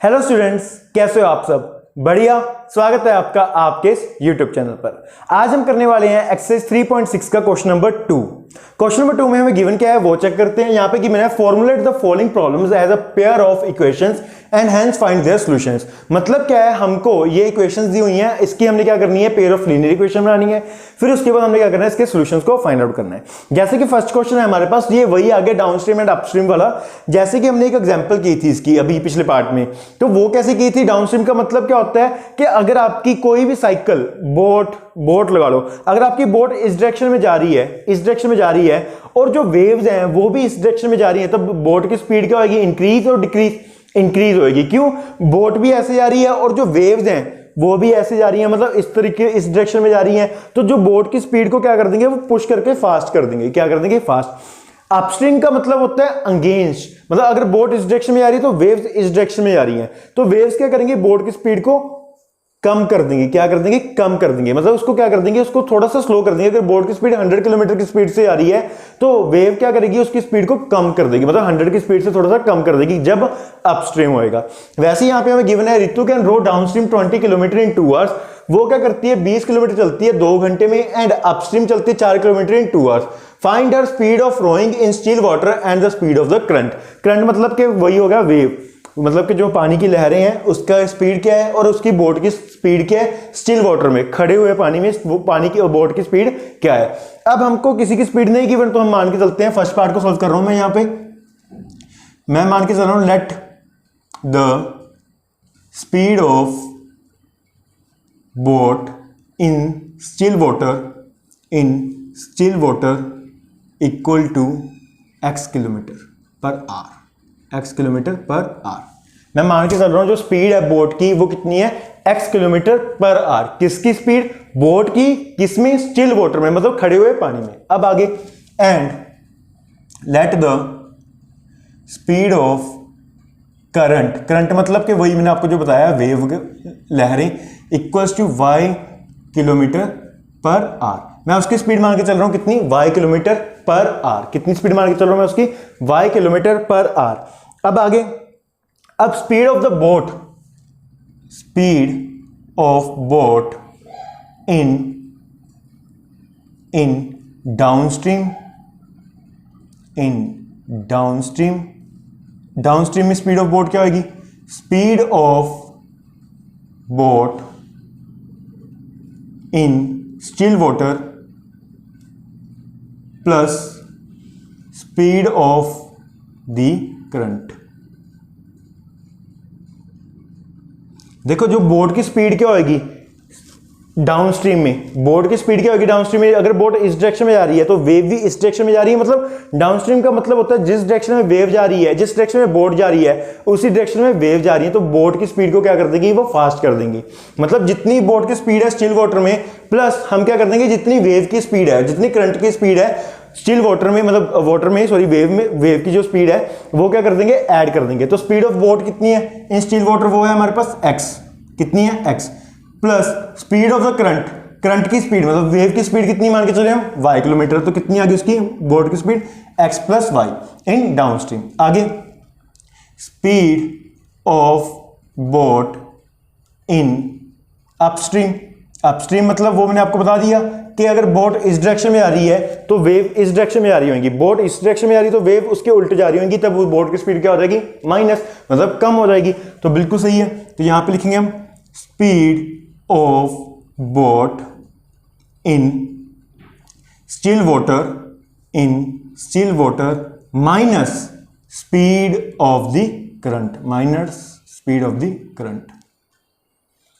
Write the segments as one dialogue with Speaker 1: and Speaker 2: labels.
Speaker 1: Hello students, कैसे हो आप सब? बढ़िया। स्वागत है आपका आपके इस यूट्यूब चैनल पर। आज हम करने वाले हैं एक्सरसाइज 3.6 का क्वेश्चन नंबर 2। क्वेश्चन नंबर 2 में हमें गिवन क्या है वो चेक करते हैं। यहाँ पे कि मैंने formulate the following problems as a pair of equations and hence find their solutions. मतलब क्या है, हमको ये इक्वेशंस दी हुई हैं, इसकी हमने क्या करनी है, पेयर ऑफ लीनियर इक्वेशन बनानी है। फिर उसके बाद हमने क्या करना है, इसके सॉल्यूशंस को फाइंड आउट करना है। जैसे कि फर्स्ट क्वेश्चन है हमारे पास, ये वही आगे डाउनस्ट्रीम एंड अपस्ट्रीम वाला, जैसे कि हमने एक एग्जांपल की थी इसकी अभी पिछले पार्ट में। तो वो कैसे की थी? डाउनस्ट्रीम का मतलब क्या होता है कि अगर आपकी कोई भी साइकिल, बोट लगा लो, अगर आपकी बोट इस डायरेक्शन में जा रही है, इस डायरेक्शन में जा रही है, और जो वेव्स हैं वो भी इस डायरेक्शन में जा रही है, तब बोट की स्पीड क्या होगी? इंक्रीज और डिक्रीज? इंक्रीज होगी। क्यों? बोट भी ऐसे जा रही है और जो वेव्स हैं वो भी ऐसे जा रही है, मतलब इस तरीके इस डायरेक्शन में जा रही हैं। तो जो बोट की स्पीड को क्या कर देंगे, वो पुश करके फास्ट कर देंगे। क्या कर देंगे? फास्ट। अपस्ट्रीम का मतलब होता है अगेंस्ट, मतलब अगर बोट इस डायरेक्शन में जा रही है तो वेव्स इस डायरेक्शन में जा रही हैं, तो वेव्स क्या करेंगे? बोट की स्पीड को कम कर देंगे। क्या कर देंगे? कम कर देंगे। मतलब उसको क्या कर देंगे? उसको थोड़ा सा स्लो कर देंगे। अगर बोट की स्पीड 100 किलोमीटर की स्पीड से आ रही है तो वेव क्या करेगी? उसकी स्पीड को कम कर देगी, मतलब 100 की स्पीड से थोड़ा सा कम कर देगी जब अपस्ट्रीम होएगा। वैसे यहां पे हमें गिवन है Ritu can row downstream 20 kilometre in 2 hours. वो क्या करती है? 20 किलोमीटर चलती है 2 घंटे में, एंड अपस्ट्रीम चलती है 4 kilometre in 2 hours. Find her speed of rowing in still water and the speed of the current. Current मतलब कि वही होगा वेव, मतलब कि जो पानी की लहरें हैं उसका स्पीड क्या है और उसकी बोट की स्पीड क्या है स्टिल वाटर में, खड़े हुए पानी में वो पानी की और बोट की स्पीड क्या है। अब हमको किसी की स्पीड नहीं गिवन, तो हम मान के चलते हैं, फर्स्ट पार्ट को सॉल्व कर रहा हूं मैं। यहां पे मैं मान के चल रहा हूं let the speed of boat in still water equal to x kilometre per hour. x kilometre per hour. मैं मान के चल रहा हूं जो स्पीड है बोट की वो कितनी है? x kilometre per our. किसकी स्पीड? बोट की। किसमें? स्टिल वाटर में, मतलब खड़े हुए पानी में। अब आगे, and let the speed of current मतलब कि वही मैंने आपको जो बताया वेव लहरें, equals to y kilometre per hour. मैं उसकी स्पीड मान के चल रहा हूं कितनी? y kilometre per our. कितनी स्पीड मान के चल रहा हूं मैं उसकी? y kilometre per hour. अब आगे, अब speed of boat in downstream में स्पीड ऑफ बोट क्या होगी? Speed of boat in still water plus speed of the current. देखो जो बोट की स्पीड क्या होगी डाउनस्ट्रीम में, बोट की स्पीड क्या होगी डाउनस्ट्रीम में? अगर बोट इस डायरेक्शन में जा रही है तो वेव भी इस डायरेक्शन में जा रही है। मतलब डाउनस्ट्रीम का मतलब होता है जिस डायरेक्शन में वेव जा रही है, जिस डायरेक्शन में बोट जा रही है उसी डायरेक्शन में वेव जा रही है, तो बोट की स्पीड को क्या कर देंगी? वो फास्ट कर देंगी। मतलब जितनी बोट की स्पीड है स्टिल वाटर में, प्लस हम क्या कर देंगे जितनी वेव की स्पीड है, जितनी करंट की स्पीड है स्टिल वाटर में, मतलब वाटर में सॉरी वेव में, वेव की जो स्पीड है वो क्या कर देंगे? ऐड कर देंगे। तो स्पीड ऑफ बोट कितनी है इन स्टिल वाटर? वो है हमारे पास x। कितनी है? x plus speed of the current की स्पीड, मतलब वेव की स्पीड कितनी मान के चले हम? y kilometre. तो कितनी आ गई उसकी बोट की speed? x plus y in downstream. आगे, speed of boat in upstream मतलब वो मैंने आपको बता दिया कि अगर बोट इस डायरेक्शन में आ रही है तो वेव इस डायरेक्शन में आ रही होंगी। बोट इस डायरेक्शन में आ रही है तो वेव उसके उल्टे जा रही होंगी, तब वो बोट की स्पीड क्या हो जाएगी? माइनस, मतलब कम हो जाएगी। तो बिल्कुल सही है। तो यहां पे लिखेंगे हम speed of boat in still water minus speed of the current,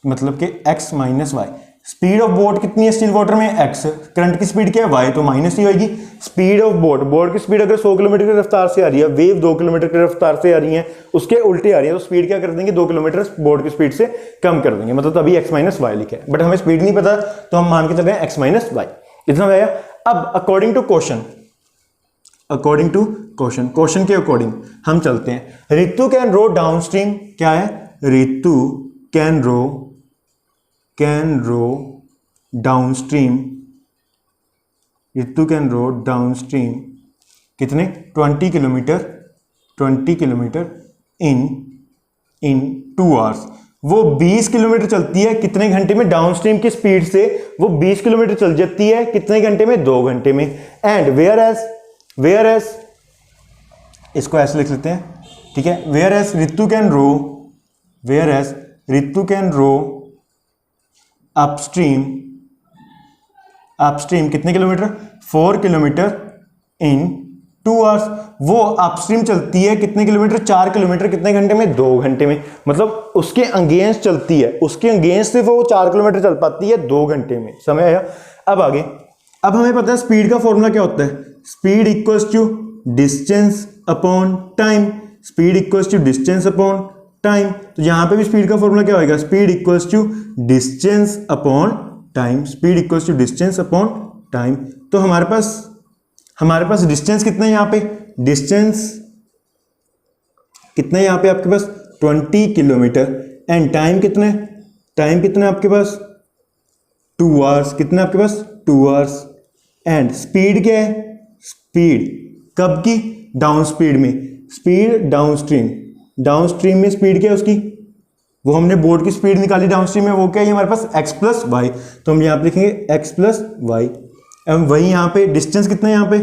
Speaker 1: मतलब कि x minus y. Speed of boat कितनी है स्टिल वाटर में? x। करंट की स्पीड क्या है? y, तो माइनस ही होगी। स्पीड ऑफ बोट की स्पीड अगर 100 किलोमीटर की रफ्तार से आ रही है, वेव 2 किलोमीटर की रफ्तार से आ रही है, उसके उल्टे आ रही है, तो स्पीड क्या कर देंगे? 2 किलोमीटर बोट की स्पीड से कम कर देंगे, मतलब तभी x माइनस वाई लिखा है। बट हमें स्पीड नहीं पता तो हम मान के चल रहे हैं x माइनस वाई। इतना आया। अब अकॉर्डिंग टू क्वेश्चन के अकॉर्डिंग हम चलते हैं। रितु कैन रो डाउनस्ट्रीम, क्या है? रितु कैन रो डाउनस्ट्रीम कितने? 20 किलोमीटर इन इन 2 आवर्स। वो 20 किलोमीटर चलती है कितने घंटे में? डाउनस्ट्रीम की स्पीड से वो 20 किलोमीटर चल जाती है कितने घंटे में? 2 घंटे में। एंड वेयर एज इसको ऐसे लिख लेते हैं, ठीक है। Whereas Ritu can row upstream कितने किलोमीटर? 4 kilometre in 2 hours. वो अपस्ट्रीम चलती है कितने किलोमीटर? 4 किलोमीटर कितने घंटे में? 2 घंटे में। मतलब उसके अगेंस्ट चलती है, उसके अगेंस्ट से वो 4 किलोमीटर चल पाती है 2 घंटे में। समझ आया? अब आगे, अब हमें पता है स्पीड का फॉर्मूला क्या होता है। Speed equals to distance upon time. Speed equals to distance upon time. तो यहां पे भी स्पीड का फॉर्मूला क्या होगा? Speed equals to distance upon time. Speed equals to distance upon time. तो हमारे पास डिस्टेंस कितना है यहाँ पे? डिस्टेंस कितना है यहाँ पे आपके पास? 20 किलोमीटर। एंड टाइम कितना है? टाइम कितना है आपके पास? 2 आवर्स। कितना है आपके पास? 2 आवर्स। एंड स्पीड क्या है? स्पीड कब की? डाउन स्पीड में। स्पीड डाउनस्ट्रीम में स्पीड क्या है उसकी? वो हमने बोर्ड की स्पीड निकाली डाउनस्ट्रीम में, वो क्या है हमारे पास? x plus Y. तो हम यहाँ पे लिखेंगे x प्लस वाई। अब वही यहाँ पे डिस्टेंस कितना है? यहाँ पे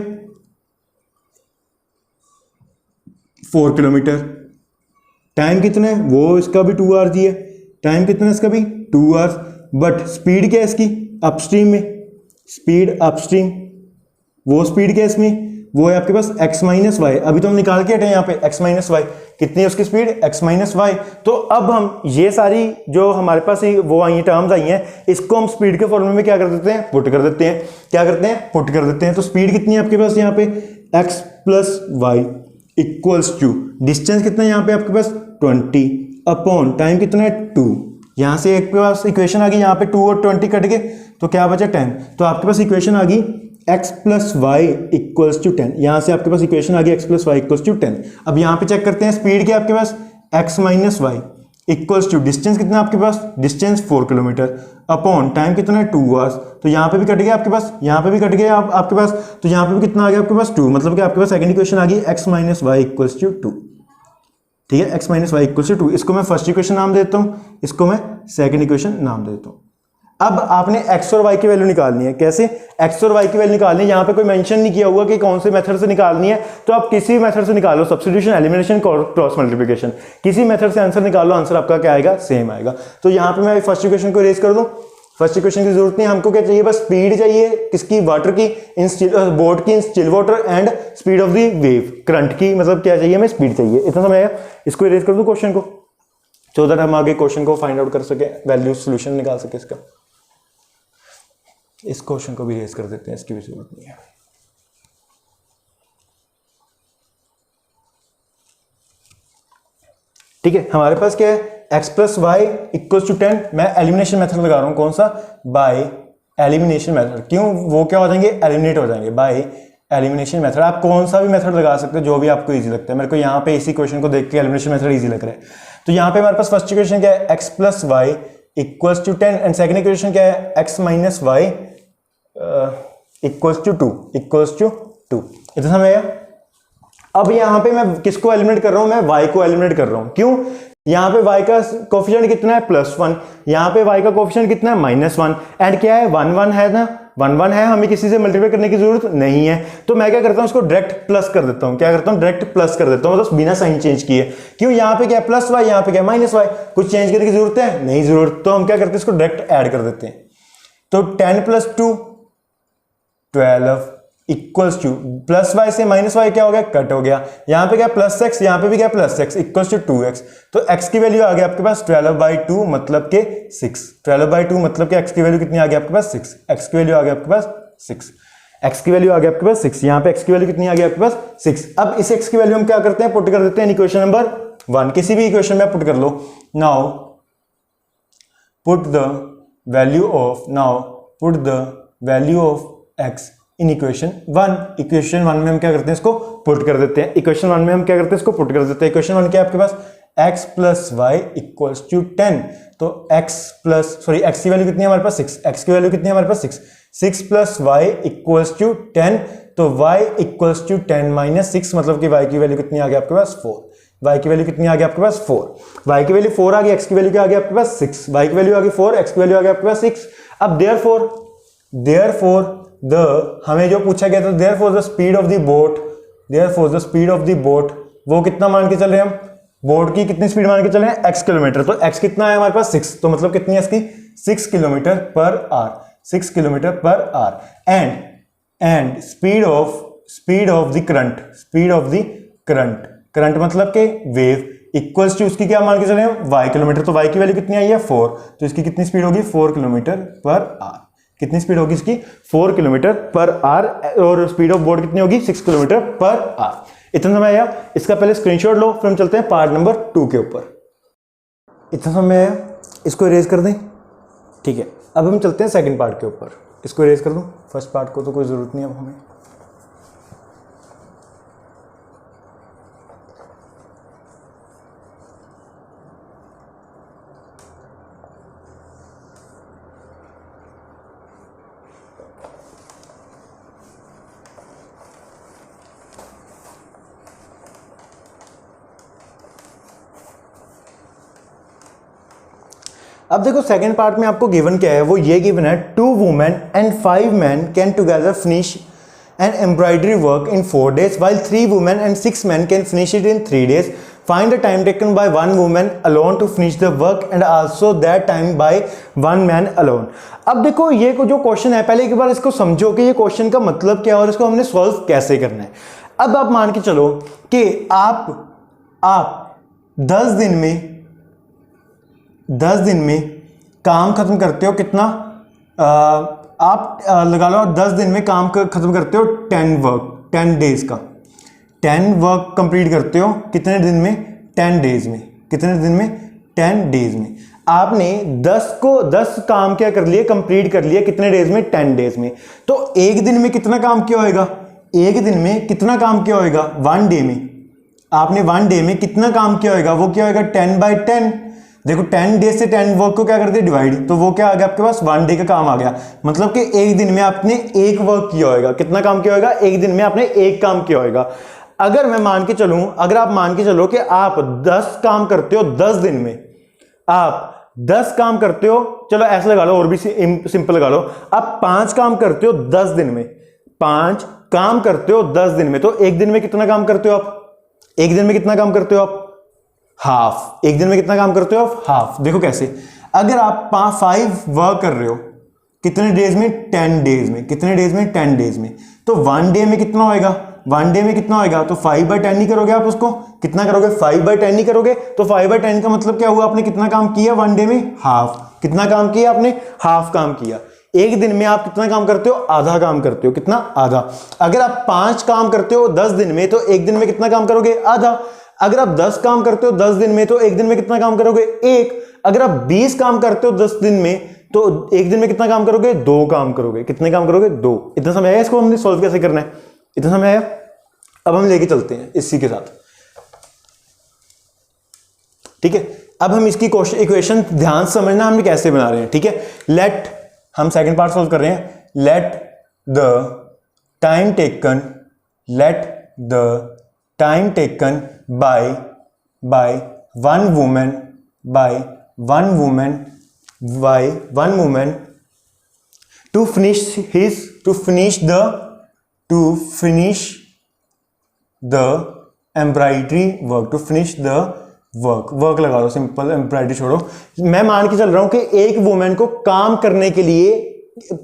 Speaker 1: 4 किलोमीटर। टाइम कितना है? वो इसका भी 2 आवर्स ही है। टाइम कितना है इसका भी? 2 आवर्स। बट स्पीड क्या है इसकी? अपस्ट्रीम में। स्पीड अपस्ट्रीम, वो स्पीड क्या है इसमें? वो है आपके पास x माइनस वाई। अभी तो हम निकाल के हटे यहाँ पे x माइनस वाई। कितनी है उसकी स्पीड? x minus Y. तो अब हम ये सारी जो हमारे पास वो आई हैं, टर्म्स आई हैं, इसको हम स्पीड के फॉर्मूले में क्या कर देते हैं? पुट कर देते हैं। क्या करते हैं? पुट कर देते हैं। तो स्पीड कितनी है आपके पास यहाँ पे? x plus y equals to distance कितना है यहाँ पे आपके पास? 20 अपॉन टाइम कितना है? 2। यहां से एक पास इक्वेशन आ गई, यहाँ पे 2 और 20 कट गए तो क्या बचा? 10। तो आपके पास इक्वेशन आ गई x plus y equals to 10। यहां से आपके पास इक्वेशन आ गई x plus y equals to 10। अब यहां पे चेक करते हैं स्पीड क्या आपके पास? x minus y equals to distance कितना आपके पास? डिस्टेंस 4 किलोमीटर अपॉन टाइम कितना है? 2 आवर्स। तो यहां पे भी कट गया आपके पास, यहां पे भी कट गया आपके पास। तो यहां पे भी कितना आ गया आपके पास? 2। मतलब कि आपके पास सेकंड इक्वेशन आ गई x minus y equals to 2। ठीक है, x minus y equals to 2। इसको मैं फर्स्ट इक्वेशन नाम देता हूं, इसको मैं सेकंड इक्वेशन नाम देता हूं। अब आपने x और y की वैल्यू निकालनी है। कैसे? x और y की वैल्यू निकालनी है, यहां पे कोई मेंशन नहीं किया हुआ कि कौन से मेथड से निकालनी है, तो आप किसी भी मेथड से निकालो। सब्स्टिट्यूशन, एलिमिनेशन, क्रॉस मल्टीप्लिकेशन, किसी मेथड से आंसर निकालो, आंसर आपका क्या आएगा? सेम आएगा। तो यहां पे मैं फर्स्ट इक्वेशन को रेज कर दूं। फर्स्ट इक्वेशन की जरूरत नहीं, हमको क्या चाहिए? बस स्पीड चाहिए। किसकी? वाटर की, बोट की इन still water, and speed of the wave, current की। मतलब क्या चाहिए? हमें स्पीड चाहिए। इतना समझ आया? इसको रेज कर दूं क्वेश्चन को, सो दैट हम आगे क्वेश्चन को फाइंड आउट कर सके, वैल्यू सोल्यूशन निकाल सके इसका। इस क्वेश्चन को भी रेज कर देते हैं, इसकी भी जरूरत नहीं है। ठीक है, हमारे पास क्या है? x plus y equals to 10। मैं एलिमिनेशन मेथड लगा रहा हूं। कौन सा? By elimination method. क्यों? वो क्या हो जाएंगे? एलिमिनेट हो जाएंगे बाय एलिमिनेशन मेथड। आप कौन सा भी मेथड लगा सकते हो, जो भी आपको इजी लगता है। मेरे को यहाँ पे इसी क्वेश्चन को देख के एलिमिनेशन मेथड इजी लग रहा है। तो यहाँ पे हमारे पास फर्स्ट इक्वेशन क्या है? x plus y equals to 10। And second equation क्या है? x minus y equals to 2। इतना समझ आया? अब यहां पे मैं किसको एलिमिनेट कर रहा हूं? मैं y को एलिमिनेट कर रहा हूं। क्यों? यहां पे y का कोफिशिएंट कितना है? +1। यहां पे y का कोफिशिएंट कितना है? -1। एंड क्या है? 1 1 है ना, 1 1 है, हमें किसी से मल्टीप्लाई करने की जरूरत नहीं है। तो मैं क्या करता हूं? इसको डायरेक्ट प्लस कर देता हूं। क्या करता हूं? डायरेक्ट प्लस कर देता हूं, मतलब बिना साइन चेंज किए। क्यों? यहां पे क्या है? प्लस y, यहां पे क्या है? Minus y। कुछ चेंज करने की जरूरत है? नहीं जरूरत। तो हम क्या करते हैं? इसको डायरेक्ट ऐड कर देते हैं। तो 10 + 2 12 इक्वल्स टू प्लस वाई से माइनस वाई क्या हो गया? कट हो गया। यहां पे क्या? प्लस एक्स, यहां पे भी क्या? Plus x equals to 2x। तो x की वैल्यू आ गई आपके पास 12/2 मतलब के 6। 12/2 मतलब के x की वैल्यू कितनी आ गई आपके पास? 6। x की वैल्यू आ गई आपके पास 6। x की वैल्यू आ गई आपके पास 6। यहां पे x की वैल्यू कितनी आ गई आपके पास? 6। अब इस x की वैल्यू हम क्या करते हैं? पुट कर देते हैं इक्वेशन नंबर 1। किसी भी इक्वेशन में पुट कर लो। Now put the value of x in equation 1। Equation 1 में हम क्या करते हैं? इसको पुट कर देते हैं। इक्वेशन 1 में हम क्या करते हैं? इसको पुट कर देते हैं। इक्वेशन 1 क्या है आपके पास? x plus y equals to 10। तो x की वैल्यू कितनी है हमारे पास? 6। x की वैल्यू कितनी है हमारे पास? 6। 6 प्लस वाई इक्वल्स टू 10। तो y इक्वल्स टू 10 - 6 मतलब कि y की वैल्यू कितनी आ गई आपके पास? 4। y की वैल्यू कितनी आ गई आपके पास 4, y की वैल्यू 4 आ गई, x की वैल्यू क्या आ गई आपके पास 6, y की वैल्यू आ गई 4, x की वैल्यू आ गई आपके पास 6। अब देयरफॉर द हमें जो पूछा गया था, therefore the speed of the boat, therefore the speed of the boat वो कितना मान के चल रहे हैं हम, बोट की कितनी स्पीड मान के चल रहे हैं x किलोमीटर, तो x कितना है हमारे पास 6, तो मतलब कितनी है इसकी 6 kilometre per our, 6 kilometre per our. And speed of the current, current मतलब के वेव इक्वल्स टू उसकी क्या मान के चले हम y किलोमीटर, तो y की वैल्यू कितनी आई है 4, तो इसकी कितनी स्पीड होगी 4 किलोमीटर पर आवर, कितनी स्पीड होगी इसकी 4 किलोमीटर पर आवर, और स्पीड ऑफ बोट कितनी होगी 6 किलोमीटर पर आवर। इतना समय आया, इसका पहले स्क्रीनशॉट लो, फिर हम चलते हैं पार्ट नंबर 2 के ऊपर। इतना समय आया, इसको इरेज कर दें, ठीक है। अब हम चलते हैं सेकंड पार्ट के ऊपर, इसको इरेज कर दूं, फर्स्ट पार्ट को तो कोई जरूरत नहीं अब हमें। अब देखो सेकंड पार्ट में आपको गिवन क्या है, वो ये गिवन है 2 women and 5 man can together finish an embroidery work in 4 days while 3 women and 6 men can finish it in 3 days. Find the time taken by 1 woman alone to finish the work and also that time by 1 man alone. अब देखो ये जो question है, पहले एक बार इसको समझो कि ये क्वेश्चन का मतलब क्या है और इसको हमने सॉल्व कैसे करना है। अब आप मान के चलो कि आप 10 दिन में काम खत्म करते हो कितना, आप लगा लो 10 दिन में काम खत्म करते हो 10 डेज का, 10 वर्क कंप्लीट करते हो कितने दिन में 10 डेज में, कितने दिन में 10 डेज में। आपने 10 काम क्या कर लिए, कंप्लीट कर लिया कितने डेज में 10 डेज में। तो एक दिन में कितना काम किया होगा, एक दिन में कितना काम किया होगा 1 डे में, आपने 1 डे में कितना काम किया होगा, वो क्या होगा 10/10। देखो 10 डेज से 10 वर्क को क्या कर दिया डिवाइड, तो वो क्या आ गया आपके पास 1 डे का काम आ गया। मतलब कि एक दिन में आपने एक वर्क किया होगा, कितना काम किया होगा, एक दिन में आपने एक काम किया होगा। अगर मैं मान के चलूं, अगर आप मान के चलो कि आप 10 काम करते हो 10 दिन में, आप 10 काम करते हो, चलो ऐसे लगा लो और भी सिंपल लगा लो, आप 5 काम करते हो 10 दिन में, 5 काम करते हो 10 दिन में, तो एक दिन में कितना काम करते हो आप, एक दिन में कितना काम करते हो आप हाफ, एक दिन में कितना काम करते हो आप हाफ। देखो कैसे, अगर आप 5 वर्क कर रहे हो कितने डेज में 10 डेज में, कितने डेज में 10 डेज में, तो 1 डे में कितना होएगा, 1 डे में कितना होएगा, तो 5/10 ही करोगे आप, उसको कितना करोगे 5/10 ही करोगे। तो 5/10 का मतलब क्या हुआ, आपने कितना काम किया 1 डे में हाफ, कितना काम किया आपने हाफ काम किया। एक दिन में आप कितना काम करते हो, आधा काम करते हो, कितना आधा। अगर आप 5 काम करते हो 10 दिन में, तो एक दिन में कितना काम करोगे आधा। अगर आप 10 काम करते हो 10 दिन में, तो एक दिन में कितना काम करोगे 1। अगर आप 20 काम करते हो 10 दिन में, तो एक दिन में कितना काम करोगे 2 काम करोगे, कितने काम करोगे 2। इतना समय आया, इसको हमने सॉल्व कैसे करना है, इतना समय आया। अब हम लेके चलते हैं इसी के साथ, ठीक है। अब हम इसकी इक्वेशन ध्यान से समझना हम कैसे बना रहे हैं, ठीक है। लेट, हम सेकंड पार्ट सॉल्व कर रहे हैं, let the time taken by one woman to finish the embroidery work, work लगा दो, सिंपल एम्ब्रॉयडरी छोड़ो। मैं मान के चल रहा हूं कि एक वुमेन को काम करने के लिए,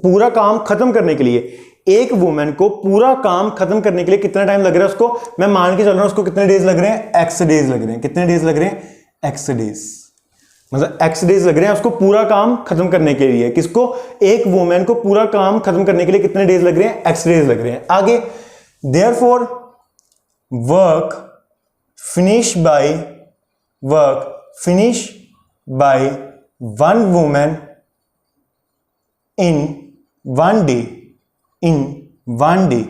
Speaker 1: पूरा काम खत्म करने के लिए, एक वुमेन को पूरा काम खत्म करने के लिए कितना टाइम लग रहा है उसको, मैं मान के चल रहा हूं उसको कितने डेज लग रहे हैं, एक्स डेज लग रहे हैं। कितने डेज लग रहे हैं, एक्स डेज, मतलब एक्स डेज लग रहे हैं उसको पूरा काम खत्म करने के लिए। किसको, एक वुमेन को पूरा काम खत्म करने के लिए कितने डेज लग रहे हैं, एक्स डेज लग रहे हैं। आगे, therefore work finish by one women in one day,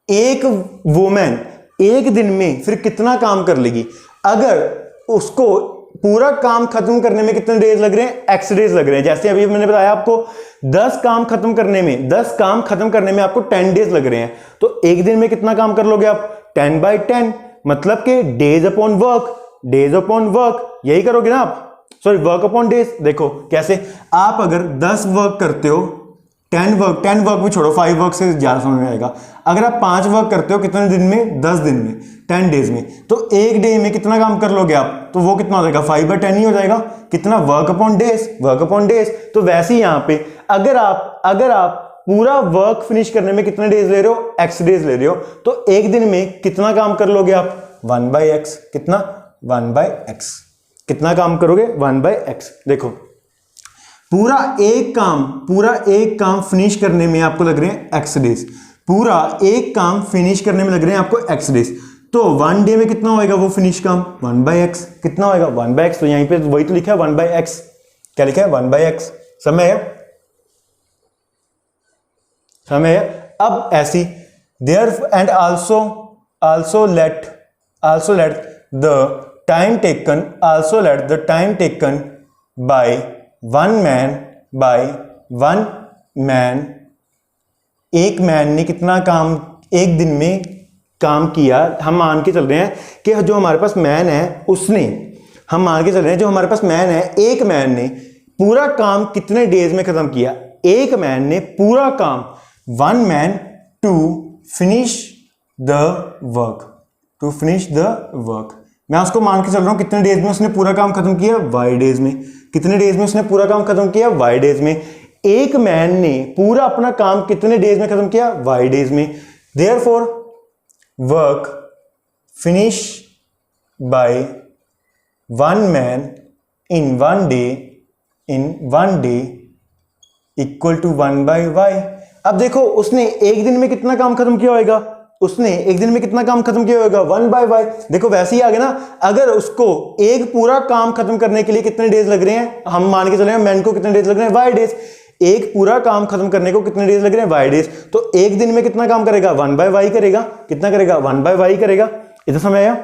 Speaker 1: एक वुमेन एक दिन में फिर कितना काम कर लेगी। अगर उसको पूरा काम खत्म करने में कितने डेज लग रहे हैं, एक्स डेज लग रहे हैं। जैसे अभी मैंने बताया आपको 10 काम खत्म करने में आपको 10 डेज लग रहे हैं, तो एक दिन में कितना काम कर लोगे आप 10/10, मतलब कि days upon work, days upon work, यही करोगे ना आप, सॉरी वर्क अपॉन डेज। देखो कैसे, आप अगर 10 वर्क करते हो, 10 वर्क भी छोड़ो, 5 वर्क से ज्यादा समझ में आएगा। अगर आप 5 वर्क करते हो कितने दिन में, 10 दिन में, 10 डेज में, तो एक डे में कितना काम कर लोगे आप, तो वो कितना हो जाएगा, 5/10 ही हो जाएगा। कितना, work upon days, work upon days. तो वैसे ही यहां पे अगर आप पूरा वर्क फिनिश करने में कितने डेज ले रहे हो, x डेज ले रहे हो, तो एक दिन में कितना काम कर लोगे आप, 1/x। कितना, 1/x। कितना काम करोगे, 1/x। देखो पूरा एक काम फिनिश करने में आपको लग रहे हैं x डेज, पूरा एक काम फिनिश करने में लग रहे हैं आपको x डेज। तो 1 डे में कितना होएगा वो फिनिश काम, 1/x। कितना होएगा, 1/x। तो यहीं पे वही तो लिखा है 1/x, क्या लिखा है, 1/x। समय है, समय है। अब ऐसी there and also let the time taken by one man, एक मैन ने कितना काम एक दिन में काम किया। हम मान के चल रहे हैं कि जो हमारे पास मैन है उसने, हम मान के चल रहे हैं जो हमारे पास मैन है, एक मैन ने पूरा काम कितने डेज में खत्म किया, एक मैन ने पूरा काम, one man to finish the work, मैं उसको मान के चल रहा हूं कितने डेज में उसने पूरा काम खत्म किया, y डेज में। कितने डेज में उसने पूरा काम खत्म किया, y डेज में। एक मैन ने पूरा अपना काम कितने डेज में खत्म किया, y डेज में। Therefore work finish by one man in one day equal to 1/y। अब देखो उसने एक दिन में कितना काम खत्म किया होगा, उसने एक दिन में कितना काम खत्म किया होगा, 1/y। देखो वैसे ही आ गया ना, अगर उसको एक पूरा काम खत्म करने के लिए कितने डेज लग रहे हैं, हम मान के चले हैं मैन को कितने डेज लग रहे हैं, y डेज। एक पूरा काम खत्म करने को कितने डेज लग रहे हैं, y डेज। तो एक दिन में कितना काम करेगा, 1/y करेगा। कितना करेगा, 1/y करेगा। इतना समय आया,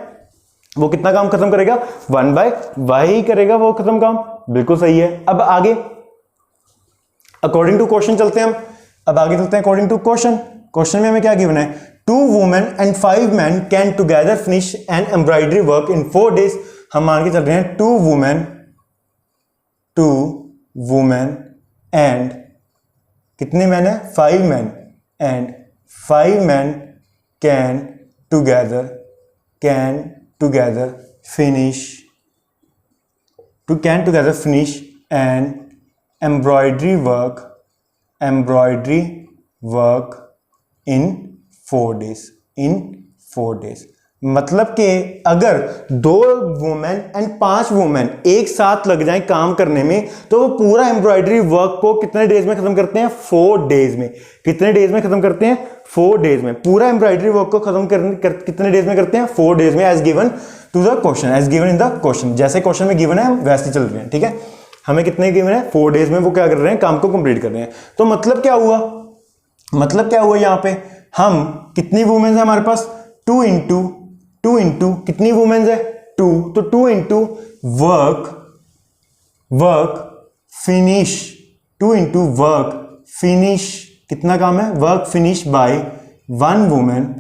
Speaker 1: वो कितना काम खत्म करेगा, 1/y करेगा वो खत्म काम। बिल्कुल सही है। अब आगे अकॉर्डिंग टू क्वेश्चन चलते हैं हम, अब आगे चलते हैं अकॉर्डिंग टू क्वेश्चन। क्वेश्चन में हमें क्या गिवन है, 2 women and 5 man can together finish an embroidery work in 4 days. हम मान के चल रहे हैं 2 वुमेन एंड कितने मैन है, 5 man, and 5 man can together finish an embroidery work in 4 days. मतलब कि अगर 2 वुमेन एंड 5 वुमेन एक साथ लग जाएं काम करने में, तो वो पूरा एम्ब्रॉयडरी वर्क को कितने डेज में खत्म करते हैं, 4 डेज में। कितने डेज में खत्म करते हैं, 4 डेज में। पूरा एम्ब्रॉयडरी वर्क को खत्म कितने डेज में करते हैं, 4 डेज में, as given to the question, as given in the question. जैसे क्वेश्चन में गिवन है हम वैसे चल रहे हैं, ठीक है। हमें कितने गिवन है, 4 डेज में वो क्या कर रहे हैं, काम को कंप्लीट कर रहे हैं। तो मतलब क्या हुआ, यहां पे हम कितनी वुमेन्स है हमारे पास, 2 इंटू कितनी वुमेन्स है, 2, तो 2 इंटू वर्क फिनिश, कितना काम है, work finish by one women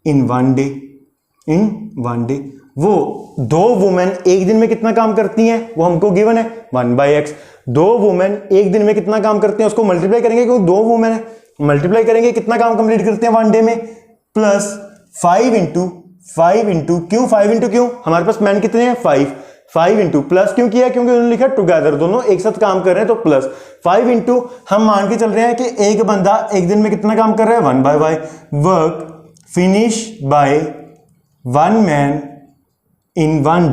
Speaker 1: in one day. वो 2 वुमेन एक दिन में कितना काम करती हैं, वो हमको गिवन है 1/x। 2 वुमेन एक दिन में कितना काम करते हैं, उसको मल्टीप्लाई करेंगे क्योंकि 2 वुमेन है, मल्टीप्लाई करेंगे कितना काम कंप्लीट करते हैं 1 डे में, प्लस 5 इंटू क्यों, 5 इंटू क्यों, हमारे पास मैन कितने हैं, 5 इंटू प्लस क्यों किया, क्योंकि उन्होंने लिखा टुगेदर, दोनों एक साथ काम कर रहे हैं, तो प्लस 5 इंटू हम मान के चल रहे हैं कि एक बंदा एक दिन में कितना काम कर रहा है, 1/y। Work finish by one man in one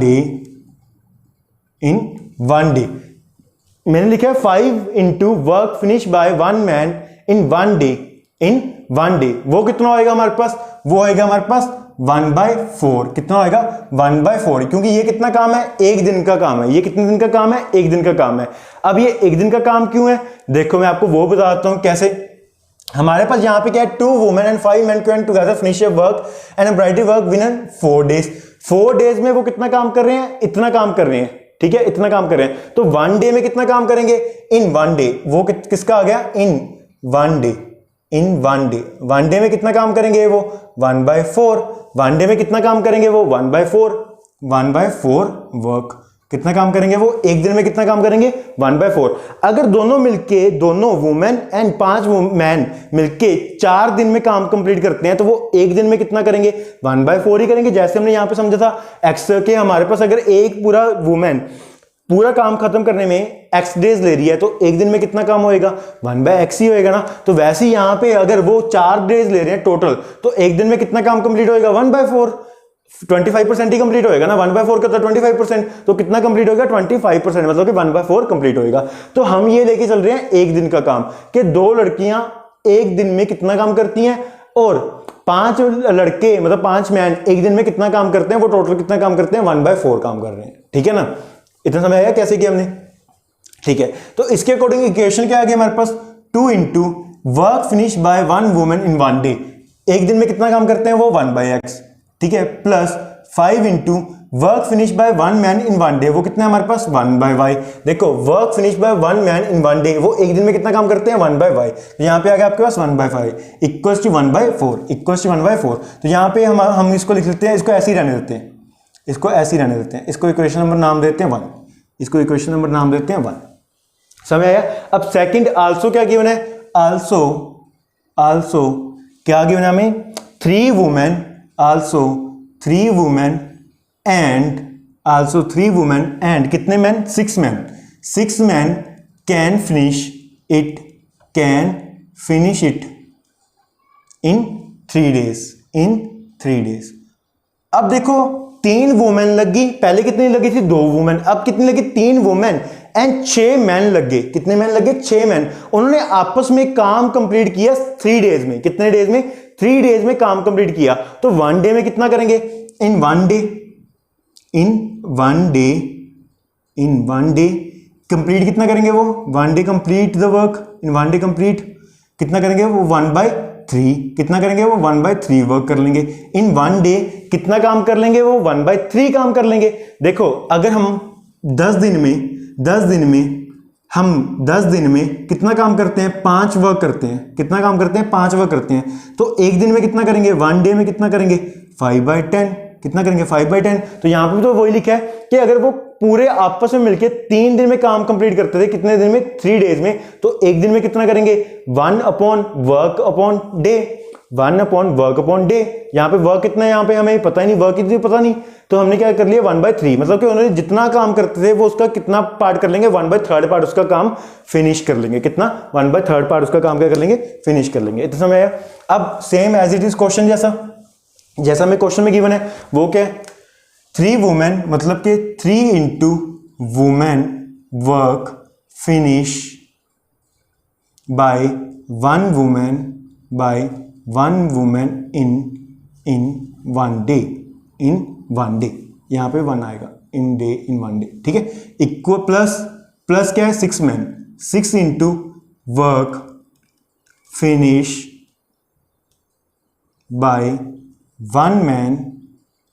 Speaker 1: day. मैंने लिखा है 5 into work finish by one man in one day. वो कितना होएगा हमारे पास, वो होएगा हमारे पास 1/4। कितना होएगा, 1/4, क्योंकि ये कितना काम है, एक दिन का काम है। ये कितने दिन का काम है, एक दिन का काम है। अब ये एक दिन का काम क्यों है, देखो मैं आपको वो बताता हूं कैसे। हमारे पास यहां पे क्या है, 2 women and 5 man can together finish work and embroidery work win 4 days. 4 days में वो कितना काम कर रहे हैं, इतना काम कर रहे हैं, ठीक है, इतना काम कर रहे हैं। तो 1 डे में कितना काम करेंगे, इन 1 डे। वो किसका आ गया, इन 1 डे। इन 1 डे। 1 डे में कितना काम करेंगे वो 1/4। 1 डे में कितना काम करेंगे वो 1/4। 1/4 वर्क। कितना काम करेंगे वो एक दिन में कितना काम करेंगे 1/4। अगर दोनों मिलके, दोनों वुमेन एंड 5 मैन मिलके 4 दिन में काम कंप्लीट करते हैं तो वो एक दिन में कितना करेंगे 1/4 ही करेंगे। जैसे हमने यहां पे समझा था एक्स के, हमारे पास अगर एक पूरा वुमेन पूरा काम खत्म करने में x डेज ले रही है तो एक दिन में कितना काम होएगा 1/x ही होएगा ना। तो वैसे ही यहां पे अगर वो 4 डेज ले रहे हैं टोटल तो एक दिन में कितना काम कंप्लीट होएगा 1/4। 25% ही कंप्लीट होएगा ना, 1/4 का तो 25%, तो कितना कंप्लीट होगा 25%, मतलब कि 1/4 कंप्लीट होएगा। तो हम ये लेके चल रहे हैं एक दिन का काम कि 2 लड़कियां एक दिन में कितना काम करती हैं और 5 लड़के मतलब 5 मैन एक दिन में कितना काम करते हैं, वो टोटल कितना काम करते हैं 1/4 काम कर रहे हैं। ठीक है ना, इतना समझ आया कैसे किया हमने। ठीक है, तो इसके अकॉर्डिंग इक्वेशन क्या आ गया हमारे पास 2 into work finish by 1 women in 1 day. एक दिन में कितना काम करते हैं वो 1/x। ठीक है, plus 5 into work finish by 1 man in 1 day, वो कितना है हमारे पास 1/y। देखो work finish by 1 man in 1 day, वो एक दिन में कितना काम करते हैं 1/y। तो यहां पे आ गया आपके पास 1/5 इक्वल्स टू 1/4 इक्वल्स टू 1/4। तो यहां पे हम इसको लिख लेते हैं, इसको ऐसे ही रहने देते हैं, इसको ऐसे ही रहने देते हैं, इसको इक्वेशन नंबर नाम देते हैं 1, इसको इक्वेशन नंबर नाम देते हैं 1। समझ आया। अब सेकंड आल्सो क्या गिवन है, आल्सो क्या गिवन है हमें 3 वुमेन, आल्सो 3 वुमेन एंड कितने man 6 man, 6 man can finish it in 3 days. अब देखो 3 वुमेन लगी, पहले कितनी लगी थी 2 वुमेन, अब कितनी लगी 3 वुमेन एंड 6 मैन लगे। कितने मैन लगे 6 मैन। उन्होंने आपस में काम कंप्लीट किया 3 डेज में। कितने डेज में 3 डेज में काम कंप्लीट किया। तो 1 डे में कितना करेंगे इन 1 डे कंप्लीट कितना करेंगे वो 1 day complete the work in 1 day complete कितना करेंगे वो 1/3 कितना करेंगे वो 1/3 वर्क कर लेंगे। इन 1 डे कितना काम कर लेंगे वो 1/3 काम कर लेंगे। देखो अगर हम 10 दिन में कितना काम करते हैं 5 वर्क करते हैं, कितना काम करते हैं 5 वर्क करते हैं, तो एक दिन में कितना करेंगे 1 डे में कितना करेंगे 5/10 कितना करेंगे 5/10। तो यहां पे तो वही लिखा है कि अगर वो पूरे आपस में मिलके 3 दिन में काम कंप्लीट करते थे, कितने दिन में 3 डेज में, तो एक दिन में कितना करेंगे 1/वर्क अपॉन डे, 1/वर्क डे। यहां पे वर्क कितना है, यहां पे हमें पता ही नहीं, वर्क कितनी पता नहीं, तो हमने क्या कर लिया 1/3, मतलब कि उन्होंने जितना काम करते थे वो उसका कितना पार्ट कर लेंगे 1/3 पार्ट उसका काम फिनिश कर लेंगे। कितना 1/3 पार्ट उसका काम क्या कर लेंगे फिनिश कर लेंगे। इतना समय आया। अब same as it is question जैसा हमें क्वेश्चन में गिवन है वो क्या है 3 वुमेन, मतलब कि 3 into women work finish by 1 women in 1 day, यहां पे 1 आएगा इन 1 डे। ठीक है, इक्वल प्लस क्या है 6 man, 6 into work finish by 1 man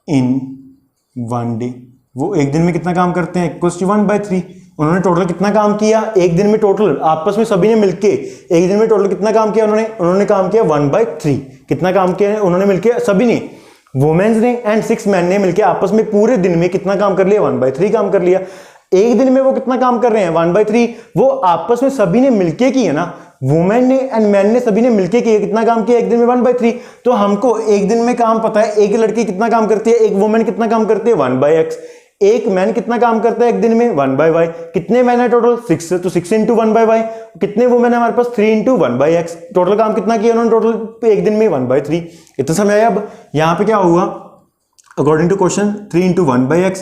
Speaker 1: in 1 day, वो एक दिन में कितना काम करते हैं इक्वल्स टू 1/3। उन्होंने टोटल कितना काम किया एक दिन में, टोटल आपस में सभी ने मिलके एक दिन में टोटल कितना काम किया उन्होंने काम किया 1/3। कितना काम किया उन्होंने मिलके, सभी ने, वुमेन्स ने एंड 6 मैन ने मिलके आपस में पूरे दिन में कितना काम कर लिया 1/3 काम कर लिया। एक दिन में वो कितना काम कर रहे हैं 1/3, वो आपस में सभी ने मिलके किया ना, वुमेन ने एंड मैन ने सभी ने मिलके किया, कितना काम किया एक दिन में 1/3। तो हमको एक दिन में काम पता है, एक लड़की कितना काम करती है, एक वुमेन कितना काम करती है 1/x, एक मैन कितना काम करता है एक दिन में 1/y। कितने मैन है टोटल 6, तो 6 इंटू 1/y। कितने वुमेन है हमारे पास 3 इंटू 1/x। टोटल काम कितना किया उन्होंने टोटल एक दिन में 1/3। इतना समझ आया। अब यहां पे क्या हुआ according to question 3 into 1/x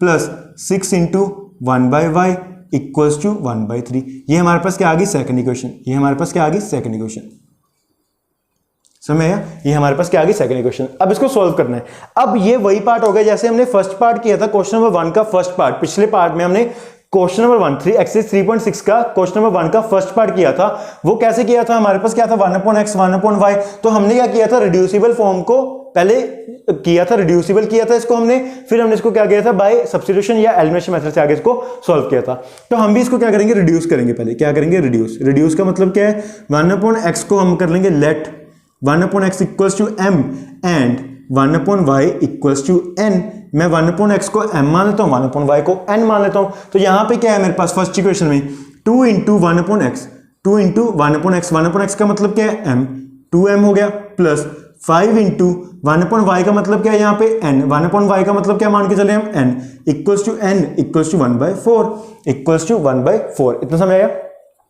Speaker 1: plus 6 into 1/y equals to 1/3। ये हमारे पास क्या आ गई सेकंड इक्वेशन, ये हमारे पास क्या आ गई सेकंड इक्वेशन। समझ आया, ये हमारे पास क्या आ गई सेकंड इक्वेशन। अब इसको सॉल्व करना है। अब ये वही पार्ट हो गया जैसे हमने फर्स्ट पार्ट किया था क्वेश्चन नंबर 1 का फर्स्ट पार्ट। पिछले पार्ट में हमने क्वेश्चन नंबर 1 एक्सरसाइज 3.6 का क्वेश्चन नंबर 1 का फर्स्ट पार्ट किया था। वो कैसे किया था, हमारे पास क्या था 1/x 1/y। तो हमने क्या किया था रिड्यूसिबल फॉर्म को पहले किया था, रिड्यूसिबल किया था इसको हमने, फिर हमने इसको क्या किया था, बाय सब्स्टिट्यूशन या एलिमिनेशन मेथड से आगे इसको सॉल्व किया था। तो हम भी इसको क्या करेंगे, रिड्यूस करेंगे। पहले क्या करेंगे, रिड्यूस। रिड्यूस का मतलब क्या है, 1/x को हम कर लेंगे let 1/x equals to m and 1/y equals to n। मैं 1/x को m मान लेता हूं, 1/y को n मान लेता हूं। तो यहां पे क्या है मेरे पास फर्स्ट इक्वेशन में 2 into 1/x, 2 into 1/x, 1/x का मतलब क्या है m, 2m हो गया, प्लस 5 इंटू 1/y का मतलब क्या है यहाँ पे n, 1/y का मतलब क्या मान के चले हम n equals to n equals to 1/4, equals to 1/4। इतना समझ आया,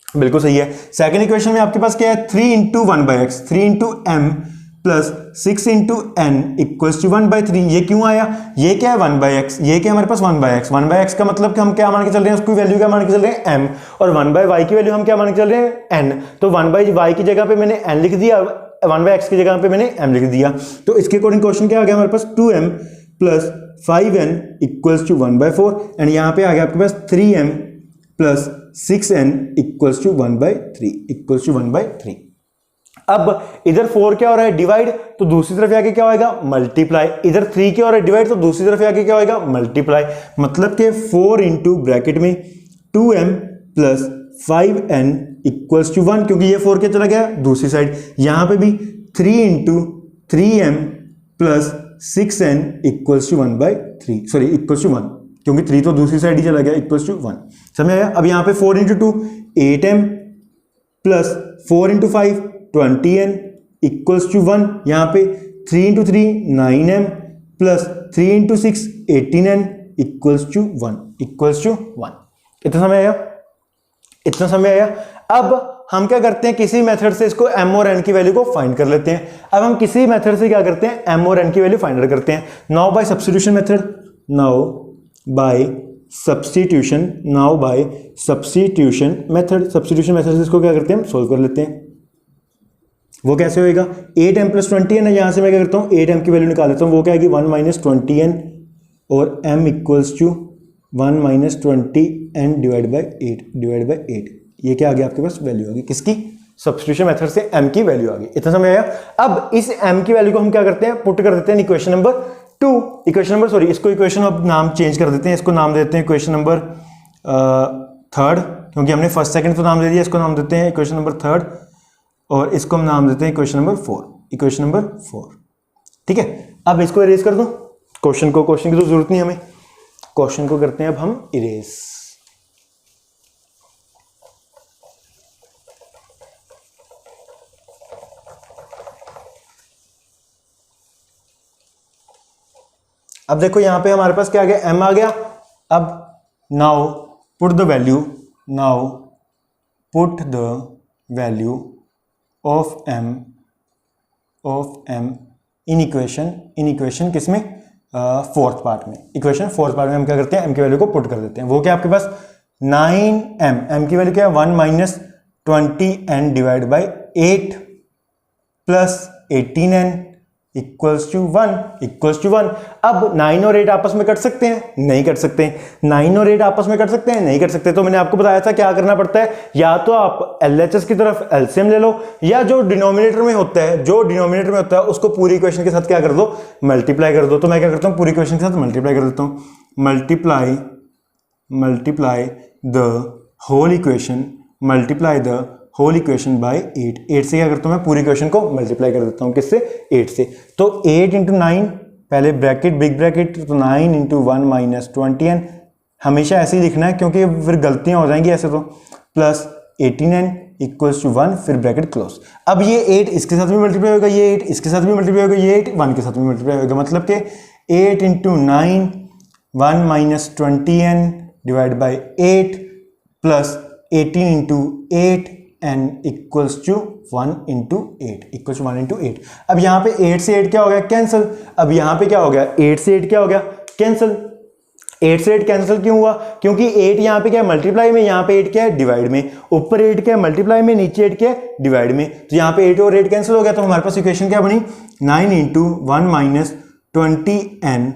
Speaker 1: बिल्कुल सही है। सेकंड इक्वेशन में आपके पास क्या है, 3 into 1/x, 3 into m plus 6 into n equals to 1/3। ये क्यों आया, ये क्या है 1/x, ये क्या है हमारे पास 1/x, 1/x का मतलब कि हम क्या मान के चल रहे हैं, उसकी वैल्यू क्या मान के चल रहे हैं m, और 1/y की वैल्यू हम क्या मान के चल रहे हैं n। तो 1/y की जगह पे मैंने n लिख दिया, 1/x की जगह पे मैंने m लिख दिया। तो इसके अकॉर्डिंग क्वेश्चन क्या आ गया हमारे पास, 2m plus 5n equals to 1/4 and यहाँ पे आ गया आपके पास 3m plus 6n equals to 1/3, equals to 1/3। अब इधर 4 क्या हो रहा है, डिवाइड, तो दूसरी तरफ आके क्या होएगा, मल्टीप्लाई। इधर 3 क्या हो रहा है, डिवाइड, तो दूसरी तरफ आके क्या होएगा, मल्टीप्लाई। मतलब कि 4 इंटू ब्रैकेट में 2m plus 5n equals to 1, क्योंकि ये 4 क्या चला गया दूसरी साइड। यहां पे भी 3 into 3m plus 6n equals to 1/3, sorry equals to 1, क्योंकि 3 तो दूसरी साइड ही चला गया, इक्वल्स टू 1। समझ आया। अब यहाँ पे 4 into 2 8m plus 4 into 5 20n equals to 1। यहाँ पे 3 into 3 9m plus 3 into 6 18n equals to 1, equals to 1। इतना समझ आया, इतना समझ आया। अब हम क्या करते हैं, किसी मेथड से इसको m और n की वैल्यू को फाइंड कर लेते हैं। अब हम किसी मेथड से क्या करते हैं, m और n की वैल्यू फाइंड करते हैं। Now by substitution method, now by substitution, now by substitution method, substitution method से इसको क्या करते हैं, हम सोल्व कर लेते हैं। वो कैसे होएगा, 8m प्लस 20n है, यहां से मैं क्या करता हूं 8m की वैल्यू निकाल लेता हूं। वो क्या आएगी 1 माइनस 20n और m equals to 1 minus 20n divide by 8, divide by 8। ये क्या आ गया आपके पास, वैल्यू आ गई किसकी, सब्स्टिट्यूशन मेथड से m की वैल्यू आ गई। इतना समझ आया। अब इस m की वैल्यू को हम क्या करते हैं, पुट कर देते हैं equation number 2, equation number, sorry इसको इक्वेशन, अब नाम चेंज कर देते हैं, इसको नाम देते हैं इक्वेशन नंबर 3rd, क्योंकि हमने फर्स्ट सेकंड तो नाम दे दिया, इसको नाम देते हैं इक्वेशन नंबर 3rd, और इसको हम नाम देते हैं इक्वेशन नंबर 4, इक्वेशन नंबर 4। ठीक है, अब इसको इरेज कर दो, क्वेश्चन को, क्वेश्चन की तो जरूरत नहीं हमें, क्वेश्चन को करते हैं अब हम इरेज। अब देखो यहां पे हमारे पास क्या आ गया, m आ गया। अब now put the value, now put the value of m in equation किसमें, फोर्थ पार्ट में, इक्वेशन फोर्थ पार्ट में हम क्या करते हैं, m की वैल्यू को पुट कर देते हैं। वो क्या आपके पास 9m की वैल्यू क्या है 1 minus 20n divide by 8 plus 18n equals to 1, equals to 1। अब 9 और 8 आपस में कट सकते हैं, नहीं कट सकते। 9 और 8 आपस में कट सकते हैं, नहीं कट सकते। तो मैंने आपको बताया था क्या करना पड़ता है, या तो आप LHS की तरफ एलसीएम ले लो, या जो डिनोमिनेटर में होता है, जो डिनोमिनेटर में होता है उसको पूरी इक्वेशन के साथ क्या कर दो, मल्टीप्लाई कर दो। तो मैं क्या करता हूं, पूरी इक्वेशन के साथ मल्टीप्लाई कर देता हूं, multiply the whole equation, multiply the whole equation by 8 से क्या करता हूं मैं, पूरी इक्वेशन को मल्टीप्लाई कर देता हूं, किससे, 8 से। तो 8 इंटू 9, पहले ब्रैकेट बिग ब्रैकेट, तो 9 इंटू 1 माइनस 20n, हमेशा ऐसे ही लिखना है क्योंकि फिर गलतियां हो जाएंगी ऐसे, तो प्लस 18n इक्वल्स टू 1, फिर ब्रैकेट क्लोज। अब ये 8 इसके साथ भी मल्टीप्लाई होगा, ये 8 इसके साथ भी मल्टीप्लाई होगा, ये 8 1 के साथ भी मल्टीप्लाई होगा। मतलब कि 8 into 9 1 minus 20n divide by 8 plus 18 into 8 n equals to 1 into 8, equals to 1 into 8। अब यहाँ पे 8 से 8 क्या हो गया, कैंसिल। अब यहाँ पे क्या हो गया, 8 से 8 क्या हो गया, कैंसिल। 8 से 8 कैंसिल क्यों हुआ, क्योंकि 8 यहाँ पे क्या है मल्टीप्लाई में, यहाँ पे 8 क्या है डिवाइड में। ऊपर 8 क्या है मल्टीप्लाई में, नीचे 8 क्या है डिवाइड में। तो यहाँ पे 8 और 8 कैंसिल हो गया। तो हमारे पास इक्वेशन क्या बनी, 9 into 1 minus 20n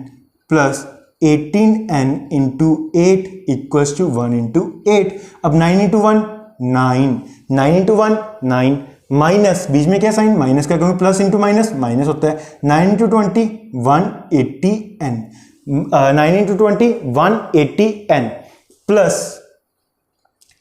Speaker 1: plus 18n into 8 equals to 1 into 8। अब 9 इंटू 1 9, 9 इंटू 1 9 माइनस, बीच में क्या साइन, माइनस का, क्योंकि प्लस इंटू माइनस माइनस होता है। 9 into 20 180n, 9 into 20 180n plus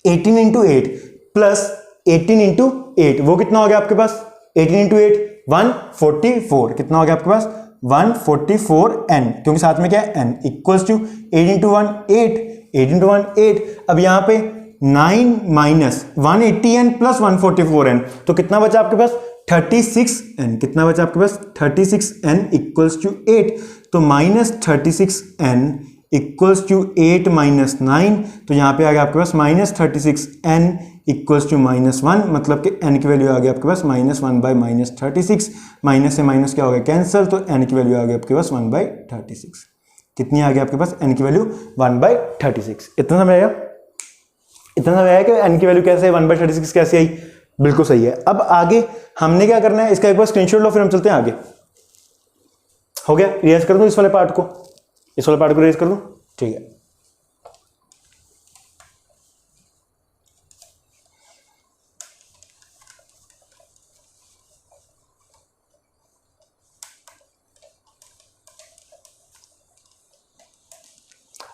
Speaker 1: 18 into 8 plus 18 into 8, वो कितना हो गया आपके पास, 18 इंटू 8 144, कितना हो गया आपके पास 144n, क्योंकि साथ में क्या है n, equals to 8 into 1 8, 8 into 1 8। अब यहां पे 9 माइनस 180n प्लस 144n, तो कितना बचा आपके पास 36n, कितना बचा आपके पास 36n इक्वल्स टू 8, तो minus 36n equals to 8 minus 9, तो यहां पे आ गया आपके पास minus 36n equals to minus 1, मतलब कि n की वैल्यू आ गई आपके पास माइनस 1 बाई माइनस 36, माइनस से माइनस क्या हो गया कैंसिल, तो n की वैल्यू आ गई आपके पास 1 बाई 36, कितनी आ गई आपके पास n की वैल्यू 1 बाई 36। इतना समझ आया, इतना समझ आया कि n की वैल्यू कैसे 1 बाई 36 कैसे आई, बिल्कुल सही है। अब आगे हमने क्या करना है, इसका एक बार स्क्रीनशॉट लो, फिर हम चलते हैं आगे। हो गया, इरेज कर दूं इस वाले पार्ट को, इस वाले पार्ट को इरेज कर दूं, ठीक है।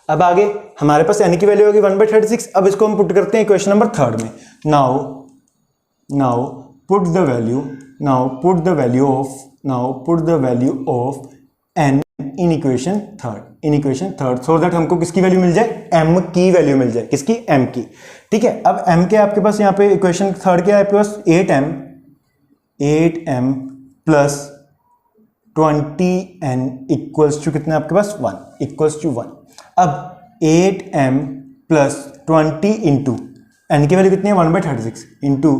Speaker 1: अब आगे हमारे पास n की वैल्यू होगी 1 बाई 36। अब इसको हम पुट करते हैं क्वेश्चन नंबर 3 में। Now put the value of n in equation third, so that हमको किसकी वैल्यू मिल जाए, m की वैल्यू मिल जाए, किसकी, m की, ठीक है। अब m के आपके पास यहाँ पे इक्वेशन थर्ड क्या है आपके पास 8m plus 20n equals to कितना आपके पास 1, इक्वल्स टू 1। अब 8m प्लस 20 इंटू n की वैल्यू कितनी है 1 by 36 into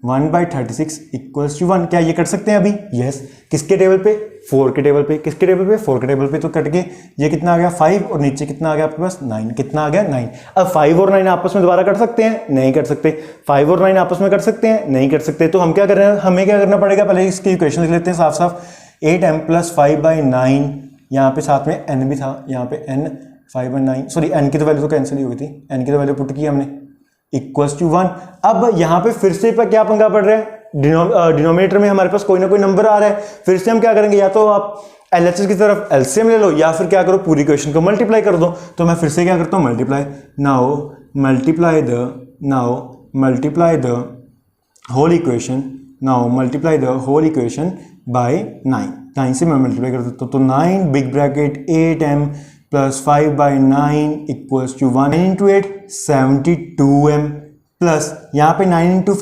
Speaker 1: 1 by 36 equals to 1। क्या ये कर सकते हैं अभी, यस। किसके टेबल पे, 4 के टेबल पे, किसके टेबल पे, 4 के टेबल पे, तो कट के ये कितना आ गया 5 और नीचे कितना आ गया आपके पास 9, कितना आ गया 9। अब 5 और 9 आपस में दोबारा कर सकते हैं, नहीं कर सकते। 5 और 9 आपस में कर सकते हैं, नहीं कर सकते। तो हम क्या कर रहे हैं, हमें क्या करना पड़ेगा, पहले इसकी इक्वेशन लिख लेते हैं साफ साफ। 8m प्लस 5 बाई 9, यहाँ पे साथ में n भी था, यहाँ पे n 5 बाई 9, सॉरी n की तो वैल्यू तो कैंसिल ही हुई थी, n की तो वैल्यू पुट की हमने इक्वल्स टू 1। अब यहाँ पे फिर से क्या पंगा पड़ रहा है, डिनोमिनेटर में हमारे पास कोई ना कोई नंबर आ रहा है। फिर से हम क्या करेंगे, या तो आप LHS की तरफ LCM ले लो, या फिर क्या करो पूरी इक्वेशन को मल्टीप्लाई कर दो। तो मैं फिर से क्या करता हूँ, multiply, now multiply the whole equation by 9 से मैं मल्टीप्लाई कर देता हूँ, तो 9 big bracket 8m plus 5 by 9 equals to 1 into 8 72m plus यहाँ पे 9 into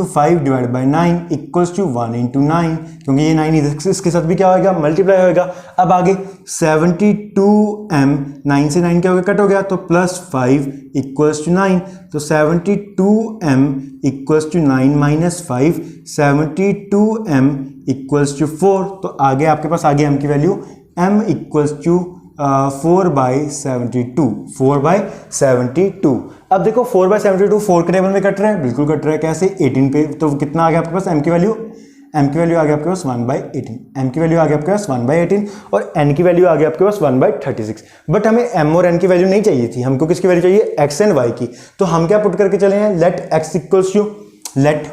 Speaker 1: 5 divide by 9 equals to 1 into 9, क्योंकि ये 9 इसके साथ भी क्या होगा, मल्टीप्लाई होगा। अब आगे 72m, 9 से 9 क्या हो गया, कट हो गया, तो प्लस 5 इक्वल्स टू 9, तो 72m equals to 9 minus 5, 72m equals to 4। तो आगे आपके पास आगे m की value m equals to 4 by 72। अब देखो 4 बाई 72 4 के टेबल में कट रहा है, बिल्कुल कट रहा है, कैसे 18 पे, तो कितना आ गया आपके पास m की वैल्यू आ गया आपके पास 1 बाई 18, m की वैल्यू आ गया आपके पास 1 बाई 18 और n की वैल्यू आ गया आपके पास 1 बाई 36। बट हमें m और n की वैल्यू नहीं चाहिए थी, हमको किसकी वैल्यू चाहिए, x एंड y की। तो हम क्या पुट करके चले हैं, let x equals to, let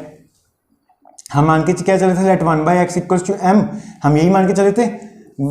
Speaker 1: हम मान के क्या चले थे, let 1 by x equals to m, हम यही मान के चले थे,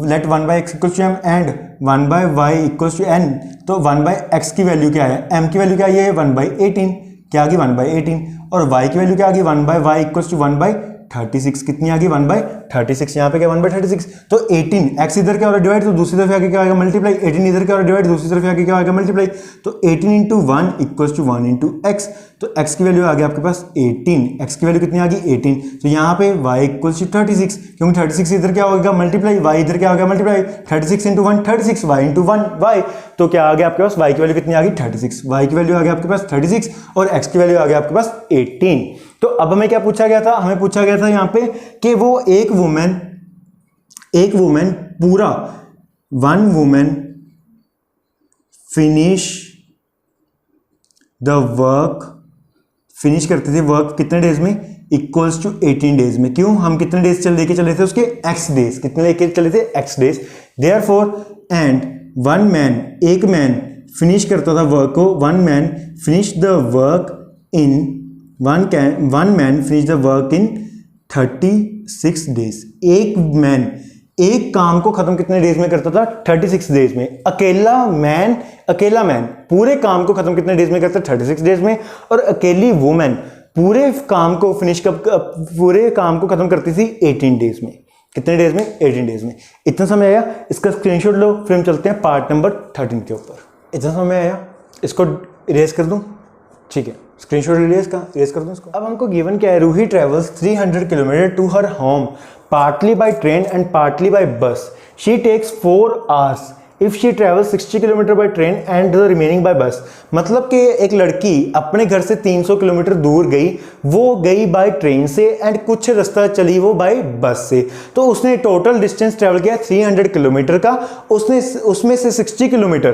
Speaker 1: let 1 by x equals to m and 1 by y equals to n। तो 1 बाई x की वैल्यू क्या है, m की वैल्यू क्या है, 1 बाई 18, क्या आ गई 1 बाई 18, और y की वैल्यू क्या आ गई 1 by y equals to 1 by 36, कितनी आ गई 1 बाई 36, यहाँ पे क्या 1 बाई 36। तो 18 x इधर क्या हो रहा है डिवाइड, तो दूसरी तरफ आके क्या आएगा मल्टीप्लाई, 18 इधर क्या हो रहा है डिवाइड, दूसरी तरफ आके क्या आएगा मल्टीप्लाई, तो 18 into 1 equals to 1 into x. तो x की वैल्यू आ गई आपके पास 18, x की वैल्यू कितनी आ गई 18, तो यहाँ पे y इक्वल्स टू 36, क्योंकि 36 इधर क्या होगा मल्टीप्लाई, y इधर क्या होगा multiply, 36 into 1 36, y into 1 y, तो क्या आ गया आपके पास y की वैल्यू कितनी आ गई 36, y की वैल्यू आ गई आपके पास 36 और x की वैल्यू आ गई आपके पास 18। तो अब हमें क्या पूछा गया था, हमें पूछा गया था यहाँ पे कि वो एक वुमेन पूरा, one women finish the work, finish करते थे वर्क कितने डेज में, इक्वल्स टू 18 डेज में। क्यों, हम कितने डेज लेके चले थे उसके, x डेज, कितने लेके चले थे x days. Therefore and one man, एक मैन फिनिश करता था वर्क को, one man finish the work in one man finish the work in 36 days. एक मैन एक काम को खत्म कितने डेज में करता था? 36 डेज में। अकेला मैन पूरे काम को खत्म कितने डेज में करता? 36 डेज में। और अकेली वुमेन पूरे काम को पूरे काम को खत्म करती थी 18 डेज में। कितने डेज में? 18 डेज में। इतना समय आया, इसका स्क्रीनशॉट लो, फिर हम चलते हैं पार्ट नंबर 13 के ऊपर। इतना समय आया, इसको इरेज कर दूं? ठीक है, स्क्रीनशॉट इरेज कर दूं इसको। अब हमको गिवन क्या है? Ruhi travels 300 kilometre to her home partly by train and partly by bus. She takes 4 hours if she travels 60 kilometre by train and the remaining by bus. मतलब कि एक लड़की अपने घर से 300 किलोमीटर दूर गई, वो गई बाय ट्रेन से एंड कुछ रास्ता चली वो बाय बस से। तो उसने टोटल डिस्टेंस ट्रेवल किया 300 किलोमीटर का। उसने उसमें से 60 किलोमीटर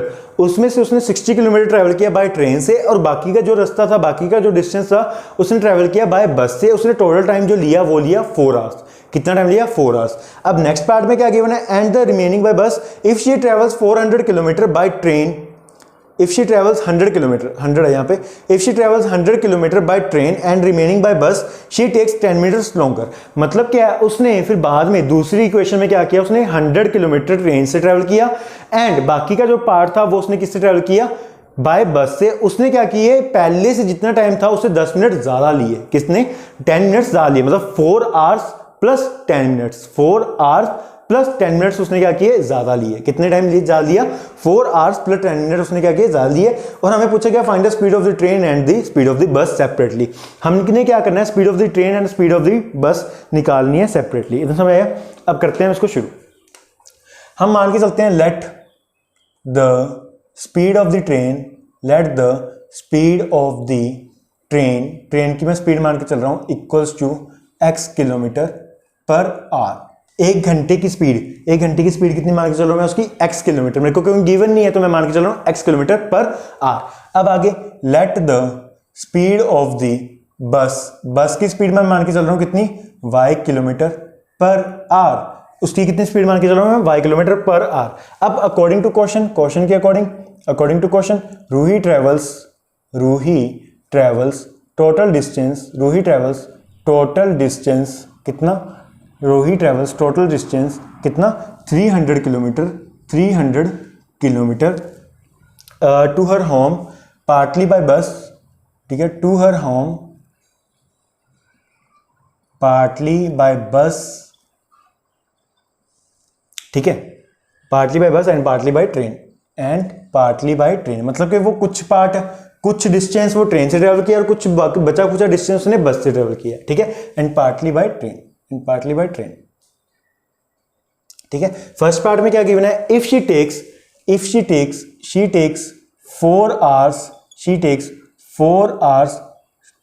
Speaker 1: ट्रैवल किया बाय ट्रेन से, और बाकी का जो रास्ता था, बाकी का जो डिस्टेंस था, उसने ट्रैवल किया बाय बस से। उसने टोटल टाइम जो लिया वो लिया 4 आवर्स। कितना टाइम लिया? 4 आवर्स। अब नेक्स्ट पार्ट में क्या गिवन है? And the remaining by bus if she travels 400 kilometre by train, if she travels 100 kilometre, 100 है यहाँ पे, if she travels 100 kilometre by train and remaining by bus she takes 10 minutes longer. मतलब क्या है? उसने फिर बाद में दूसरी इक्वेशन में क्या किया? उसने 100 किलोमीटर ट्रेन से ट्रेवल किया एंड बाकी का जो पार्ट था वो उसने किससे ट्रेवल किया? बाय बस से। उसने क्या किए? पहले से जितना टाइम था उससे 10 मिनट ज्यादा लिए। किसने? 10 मिनट्स ज्यादा लिए, मतलब 4 hours plus 10 minutes, 4 hours plus 10 minutes उसने क्या किए? ज्यादा लिए। कितने टाइम लिए? ज्यादा लिया? 4 आवर्स प्लस 10 मिनट उसने क्या किए? ज्यादा लिए। और हमें पूछा गया find the speed of the train and the speed of the bus separately. हमने क्या करना है? Speed of the train and speed of the bus निकालनी है सेपरेटली। इतना समझ आया? अब करते हैं इसको शुरू। हम मान के चलते हैं let the speed of the train, let the speed of the train की मैं स्पीड मान के चल रहा हूं equals to x kilometre per hour. एक घंटे की स्पीड कितनी मान के चल रहा हूं मैं? उसकी x किलोमीटर। मेरे को क्योंकि गिवन नहीं है तो मैं मान के चल रहा हूं x किलोमीटर पर आवर। अब आगे late the speed of the bus की स्पीड मैं मान के चल रहा हूं कितनी? y kilometre per our. उसकी कितनी स्पीड मान के चल रहा हूं मैं? y kilometre per hour. अब अकॉर्डिंग टू क्वेश्चन के according to question, Ruhi travels total distance कितना? रूही ट्रेवल्स टोटल डिस्टेंस कितना? 300 kilometre to her home partly by bus. ठीक है, to her home partly by bus. ठीक है, partly by bus and partly by train. मतलब कि वो कुछ डिस्टेंस वो ट्रेन से ट्रेवल किया और कुछ बचा कुछ डिस्टेंस उसने बस से ट्रेवल किया। ठीक है, एंड पार्टली बाय ट्रेन। ठीक है, फर्स्ट पार्ट में क्या गिवन है? If she takes 4 hours.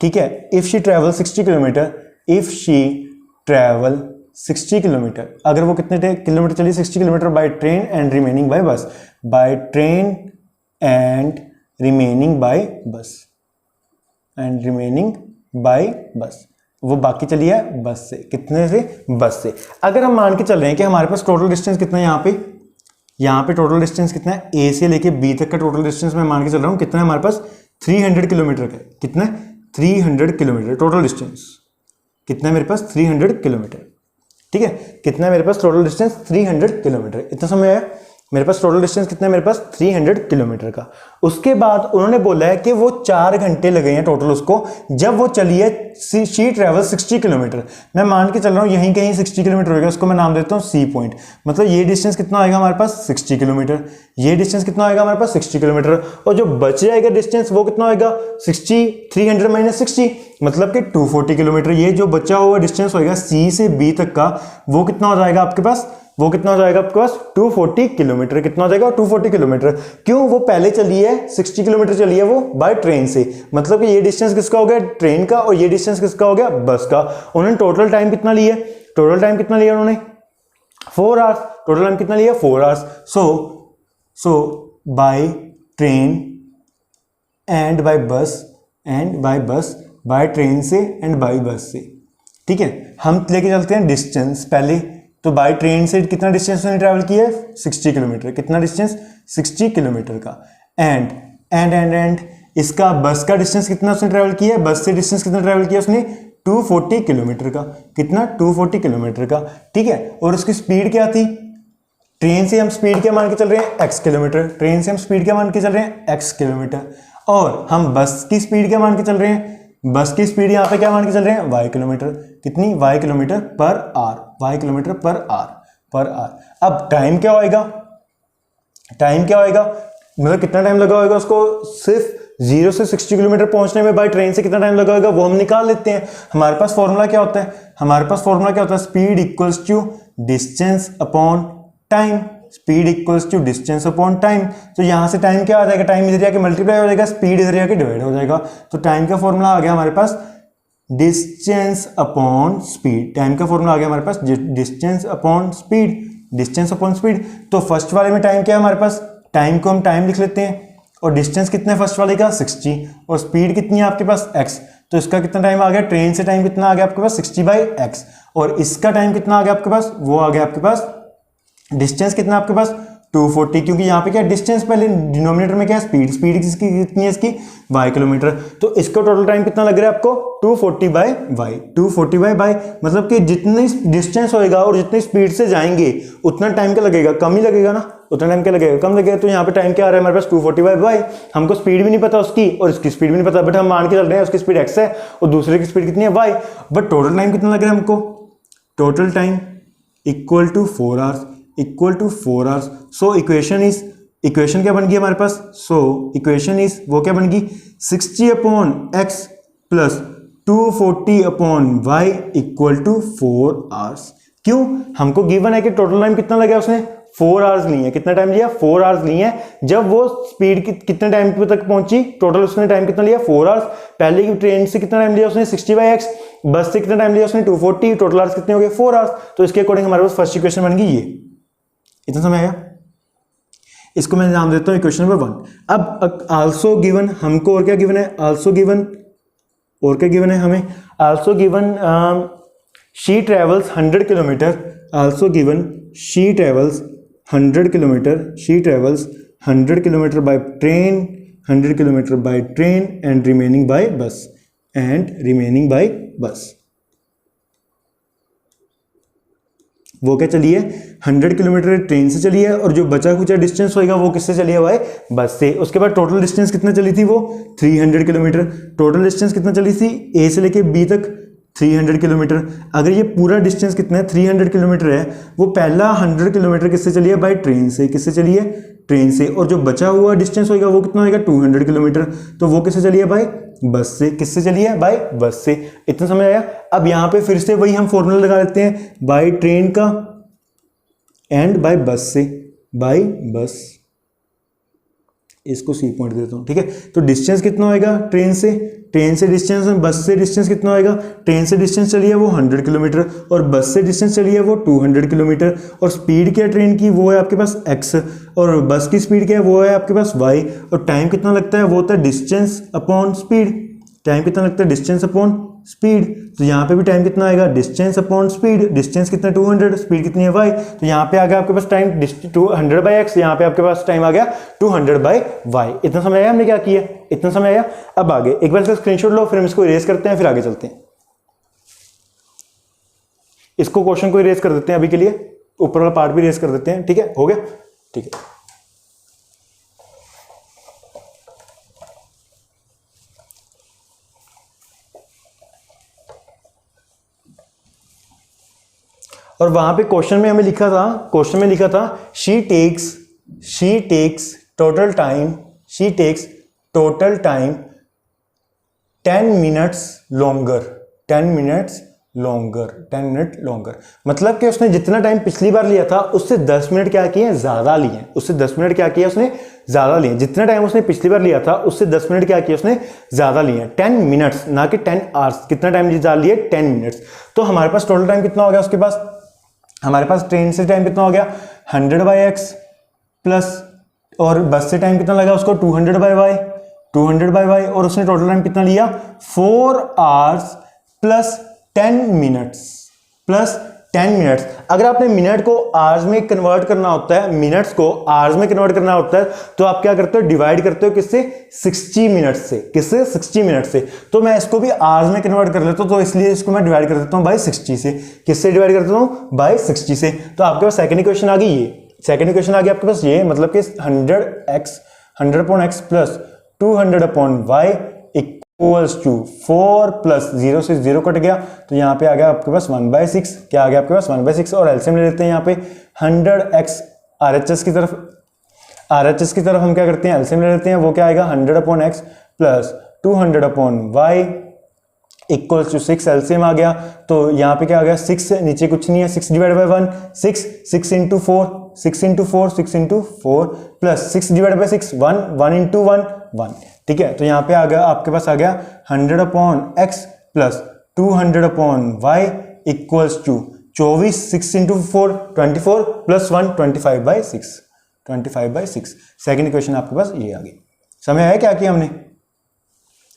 Speaker 1: ठीक है, इफ शी ट्रेवल 60 किलोमीटर, अगर वो कितने किलोमीटर चली? 60 kilometre by train and remaining by bus, वो बाकी चली है बस से। कितने से? बस से। अगर हम मान के चल रहे हैं कि हमारे पास टोटल डिस्टेंस कितना है यहाँ पे टोटल डिस्टेंस कितना है? ए से लेके बी तक का टोटल डिस्टेंस मैं मान के चल रहा हूं कितना है हमारे पास? 300 किलोमीटर का। कितना है? 300 किलोमीटर टोटल डिस्टेंस। कितना है मेरे पास? 300 किलोमीटर। ठीक है, कितना है मेरे पास टोटल डिस्टेंस? 300 किलोमीटर। इतना समय है मेरे पास टोटल डिस्टेंस कितना है मेरे पास? 300 किलोमीटर का। उसके बाद उन्होंने बोला है कि वो 4 घंटे लगे हैं टोटल उसको, जब वो चली है शी ट्रेवल 60 किलोमीटर। मैं मान के चल रहा हूँ यहीं कहीं 60 किलोमीटर होगा, उसको मैं नाम देता हूँ सी पॉइंट। मतलब ये डिस्टेंस कितना आएगा हमारे पास? 60 किलोमीटर। ये डिस्टेंस कितना आएगा हमारे पास? 60 किलोमीटर। और जो बच जाएगा डिस्टेंस वो कितना आएगा? 300 माइनस 60, मतलब कि 240 किलोमीटर। ये जो बचा हुआ डिस्टेंस होगा सी से बी तक का, वो कितना हो जाएगा आपके पास? 240 किलोमीटर। कितना हो जाएगा? 240 किलोमीटर। क्यों? वो पहले चली है 60 किलोमीटर चली है वो बाय ट्रेन से। मतलब कि ये डिस्टेंस किसका हो गया? ट्रेन का। और ये डिस्टेंस किसका हो गया? बस का। उन्होंने टोटल टाइम कितना लिया? उन्होंने 4 आवर्स। टोटल टाइम कितना लिया? 4 hours. So by train and by bus, by train से एंड बाय बस से। ठीक है, हम लेके चलते हैं डिस्टेंस पहले। तो बाय ट्रेन से कितना डिस्टेंस उसने ट्रैवल किया है? 60 किलोमीटर। कितना डिस्टेंस? 60 किलोमीटर का। एंड इसका बस का डिस्टेंस कितना उसने ट्रैवल किया है, बस से डिस्टेंस कितना ट्रैवल किया उसने 240 किलोमीटर का, कितना 240 किलोमीटर का, ठीक है। और उसकी स्पीड क्या थी, ट्रेन से हम स्पीड क्या मान के चल रहे हैं x किलोमीटर, ट्रेन से हम स्पीड क्या मान के चल रहे हैं x किलोमीटर, और हम बस की स्पीड क्या मान के चल रहे हैं, बस की स्पीड यहाँ पे क्या मान के चल रहे हैं y किलोमीटर, कितनी y kilometre per our, y kilometre per hour. अब टाइम क्या होएगा, टाइम क्या होएगा, मतलब कितना टाइम लगा होगा उसको सिर्फ 0 से 60 किलोमीटर पहुंचने में, बाय ट्रेन से कितना टाइम लगा होगा वो हम निकाल लेते हैं। हमारे पास फॉर्मूला क्या होता है, हमारे पास फॉर्मूला क्या होता है, speed equals to distance upon time, speed equals to distance upon time. तो यहां से टाइम क्या आ जाएगा, टाइम इधर जाके मल्टीप्लाई हो जाएगा, स्पीड इधर जाके डिवाइड हो जाएगा। तो टाइम का फॉर्मूला आ गया हमारे पास डिस्टेंस अपॉन स्पीड, टाइम का फॉर्मूला आ गया हमारे पास distance upon speed, distance upon speed. तो फर्स्ट वाले में टाइम क्या है हमारे पास, टाइम को हम टाइम लिख लेते हैं, और डिस्टेंस कितना है फर्स्ट वाले का 60, और स्पीड कितनी है आपके पास x, तो इसका कितना टाइम आ गया, ट्रेन से टाइम कितना आ गया आपके पास 60/x, और इसका टाइम कितना आ गया आपके पास, वो आ गया आपके पास डिस्टेंस कितना आपके पास 240, क्योंकि यहाँ पे क्या डिस्टेंस पहले डिनोमिनेटर में क्या है स्पीड, स्पीड किसकी कितनी है इसकी y किलोमीटर। तो इसका टोटल टाइम कितना लग रहा है आपको 240/y, 240/y, मतलब कि जितनी डिस्टेंस होएगा और जितनी स्पीड से जाएंगे उतना टाइम क्या लगेगा, कम ही लगेगा ना, उतना टाइम क्या लगेगा, कम लगेगा। तो यहाँ पे टाइम क्या आ रहा है हमारे पास 240/y, हमको स्पीड भी नहीं पता उसकी और इसकी स्पीड भी नहीं पता, बट हम मान के चल रहे हैं उसकी स्पीड x है और दूसरे की स्पीड कितनी है y, बट टोटल टाइम कितना लग रहा है हमको, total time equal to 4 hours, equal to 4 hours. So equation क्या बन गई हमारे पास, सो इक्वेशन इज वो क्या बन गई 60/x plus 240/y equal to 4 hours. क्यों, हमको गिवन है कि टोटल टाइम कितना लगा उसने 4 आवर्स ली है, कितना टाइम लिया 4 आवर्स ली है। जब वो स्पीड कितने टाइम तक पहुंची, टोटल उसने टाइम कितना लिया 4 आवर्स। पहले की ट्रेन से कितना टाइम लिया उसने 60/x, बस से कितना टाइम लिया उसने 240, टोटल आवर्स कितने हो गए 4 आवर्स। तो इसके अकॉर्डिंग हमारे पास फर्स्ट इक्वेशन बन गई ये, इतना समझ आया। इसको मैं नाम देता हूं इक्वेशन नंबर 1। अब आल्सो गिवन, हमको और क्या गिवन है, आल्सो गिवन, और क्या गिवन है हमें, also given she travels 100 kilometre, also given she travels 100 kilometre, she travels 100 kilometre by train, 100 kilometre by train and remaining by bus, and remaining by bus. वो क्या चली है 100 किलोमीटर ट्रेन से चली है, और जो बचा कुचा डिस्टेंस होएगा वो किससे चली है भाई, बस से। उसके बाद टोटल डिस्टेंस कितना चली थी वो 300 किलोमीटर, टोटल डिस्टेंस कितना चली थी ए से लेके बी तक 300 किलोमीटर। अगर ये पूरा डिस्टेंस कितना है 300 किलोमीटर है, वो पहला 100 किलोमीटर किससे चली है बाई ट्रेन से, किससे चली है ट्रेन से, और जो बचा हुआ डिस्टेंस होगा वो कितना होगा 200 किलोमीटर, तो वो किससे चली है भाई बस से, किससे चली है बाई बस से। इतना समझ आया। अब यहाँ पे फिर से वही हम फॉर्मूला लगा लेते हैं, बाई ट्रेन का एंड बाई बस से, बाई बस, इसको सी पॉइंट देता हूँ, ठीक है। तो डिस्टेंस कितना होएगा ट्रेन से डिस्टेंस, बस से डिस्टेंस कितना होएगा, ट्रेन से डिस्टेंस चली है वो 100 किलोमीटर और बस से डिस्टेंस चली है वो 200 किलोमीटर, और स्पीड क्या है ट्रेन की वो है आपके पास x, और बस की स्पीड क्या है वो है आपके पास y, और टाइम कितना लगता है वो होता है डिस्टेंस अपॉन स्पीड, टाइम कितना लगता है डिस्टेंस अपॉन स्पीड। तो यहाँ पे भी टाइम कितना आएगा डिस्टेंस अपॉन स्पीड, डिस्टेंस कितना 200, स्पीड कितनी है y, तो यहाँ पे आ गया आपके पास टाइम 100/x, यहाँ पे आपके पास टाइम आ गया 200/y। इतना समझ आया हमने क्या किया, इतना समझ आया। अब आगे एक बार इसका स्क्रीनशॉट लो, फिर हम इसको इरेज करते हैं, फिर आगे चलते हैं। इसको क्वेश्चन को इरेज कर देते हैं अभी के लिए, ऊपर वाला पार्ट भी इरेज कर देते हैं, ठीक है, हो गया, ठीक है। और वहां पे क्वेश्चन में हमें लिखा था, क्वेश्चन में लिखा था she takes total time 10 minutes longer, 10 minute longer, मतलब कि उसने जितना टाइम पिछली बार लिया था उससे 10 मिनट क्या किए ज्यादा लिए, उससे 10 मिनट क्या किया उसने ज्यादा लिए, जितना टाइम उसने पिछली बार लिया था उससे 10 मिनट क्या किया उसने ज्यादा लिए, 10 मिनट्स ना कि 10 आवर्स। कितना टाइम ज्यादा लिए 10 मिनट्स। तो हमारे पास टोटल टाइम कितना हो गया उसके पास, हमारे पास ट्रेन से टाइम कितना हो गया 100/x प्लस, और बस से टाइम कितना लगा उसको 200/y, और उसने टोटल टाइम कितना लिया 4 hours plus 10 minutes, plus 10 minutes. अगर आपने मिनट को आवर्स में कन्वर्ट करना होता है, मिनट्स को आवर्स में कन्वर्ट करना होता है, तो आप क्या करते हो, डिवाइड करते हो किससे, 60 मिनट से। किससे, 60 मिनट से। तो मैं इसको भी आवर्स में कन्वर्ट कर लेता हूं, तो इसलिए इसको मैं डिवाइड कर देता हूं बाय 60 से। किससे डिवाइड कर देता हूं, बाय 60 से। तो आपके पास सेकंड इक्वेशन आ गई ये, सेकंड इक्वेशन आ गई आपके पास ये, मतलब कि 100x plus 200/y equals to 4 plus 0 से 0 कट गया, तो यहाँ पे आ गया आपके पास 1/6। क्या आ गया आपके पास, 1/6। और एलसीएम ले लेते हैं यहाँ पे 100x RHS की तरफ, RHS की तरफ हम क्या करते हैं, एलसीएम ले लेते हैं। वो क्या आएगा, 100/x plus 200/y equals to 6। LCM आ गया, तो यहाँ पे क्या आ गया, 6 नीचे कुछ नहीं है, 6 divide by 1 6, 6 into 4 6 into 4 6 into 4 plus 6 divide by 6 1, 1 into 1 1। ठीक है, तो यहाँ पे आ गया आपके पास आ गया 100/x plus 200/y equals to 24, 6 into 4 24 plus 1 25/6, 25/6। Second equation आपके पास ये आ गई। समझ आया क्या किया हमने।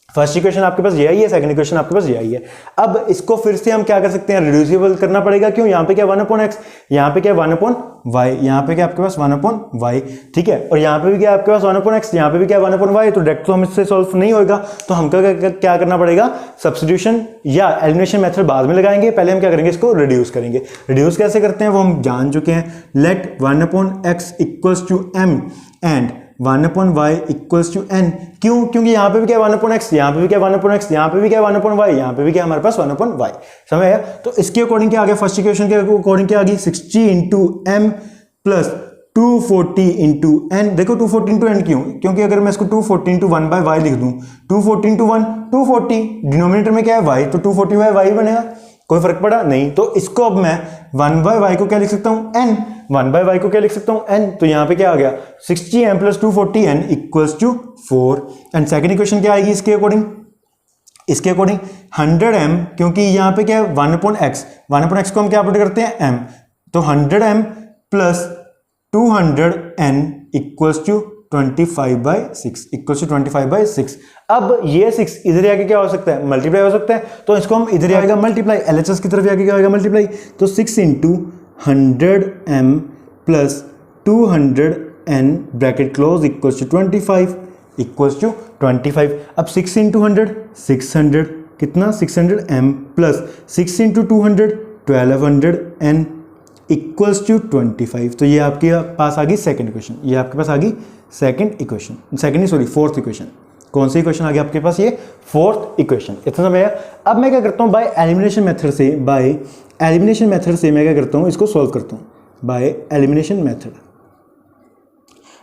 Speaker 1: फर्स्ट इक्वेशन आपके पास ये आई है, सेकंड इक्वेशन आपके पास ये आई है। अब इसको फिर से हम क्या कर सकते हैं, रिड्यूसिबल करना पड़ेगा। क्यों, यहाँ पे क्या 1/x, यहाँ पे क्या 1/y, यहाँ पे क्या आपके पास 1/y। ठीक है, और यहाँ पे भी क्या आपके पास 1/x, यहाँ पे भी क्या 1/y। तो डायरेक्ट तो हम इससे सॉल्व नहीं होगा, तो हमको क्या करना पड़ेगा, सब्स्टिट्यूशन या एलिमिनेशन मेथड बाद में लगाएंगे। पहले हम क्या करेंगे, इसको रिड्यूस करेंगे। रिड्यूस कैसे करते हैं वो हम जान चुके हैं। Let 1/x equals to m and 1/y equals to n। क्यों, क्योंकि यहाँ पे भी क्या 1/x, यहाँ पे भी क्या 1/x, यहाँ पे भी क्या 1/y, यहाँ पे भी क्या हमारे पास 1/y। समझ आया। तो इसके अकॉर्डिंग क्या आ गया, फर्स्ट इक्वेशन के अकॉर्डिंग क्या आ गई, 60 into m plus 240 into n। देखो 240 इंटू n क्यों, क्योंकि अगर मैं इसको 240 इंटू 1/y लिख दूं, 240 इंटू 1 240, डिनोमिनेटर में क्या है y, तो 240/y बनेगा। कोई फर्क पड़ा नहीं। तो इसको अब मैं 1/y को क्या लिख सकता हूं, n। 1/y को क्या लिख सकता हूं, n। तो यहां पे क्या आ गया, 60m plus 240n equals to 4। And second equation क्या आएगी इसके अकॉर्डिंग, इसके अकॉर्डिंग 100m, क्योंकि यहां पे क्या है 1/x, 1/x को हम क्या पुट करते हैं, m। तो 100m plus 200n equals to 25/6 equals to 25/6। अब ये 6 इधर आके क्या हो सकता है, मल्टीप्लाई हो सकता है। तो इसको हम इधर आएगा मल्टीप्लाई, एलएचएस की तरफ आके क्या आएगा, मल्टीप्लाई। तो 6 into 100m plus 200n bracket close equals to 25 equals to 25। अब 6 इंटू 100 600, कितना 600m plus 6 into 200 1200n equals to 25। तो ये आपके पास आ गई सेकंड इक्वेशन, ये आपके पास आ गई second equation, second sorry fourth equation. कौन सी इक्वेशन आ गई आपके पास, ये फोर्थ इक्वेशन। इतना समझ आया। अब मैं क्या करता हूं, बाय एलिमिनेशन मेथड से, बाय एलिमिनेशन मेथड से मैं क्या करता हूं, इसको सॉल्व करता हूं बाय एलिमिनेशन मेथड।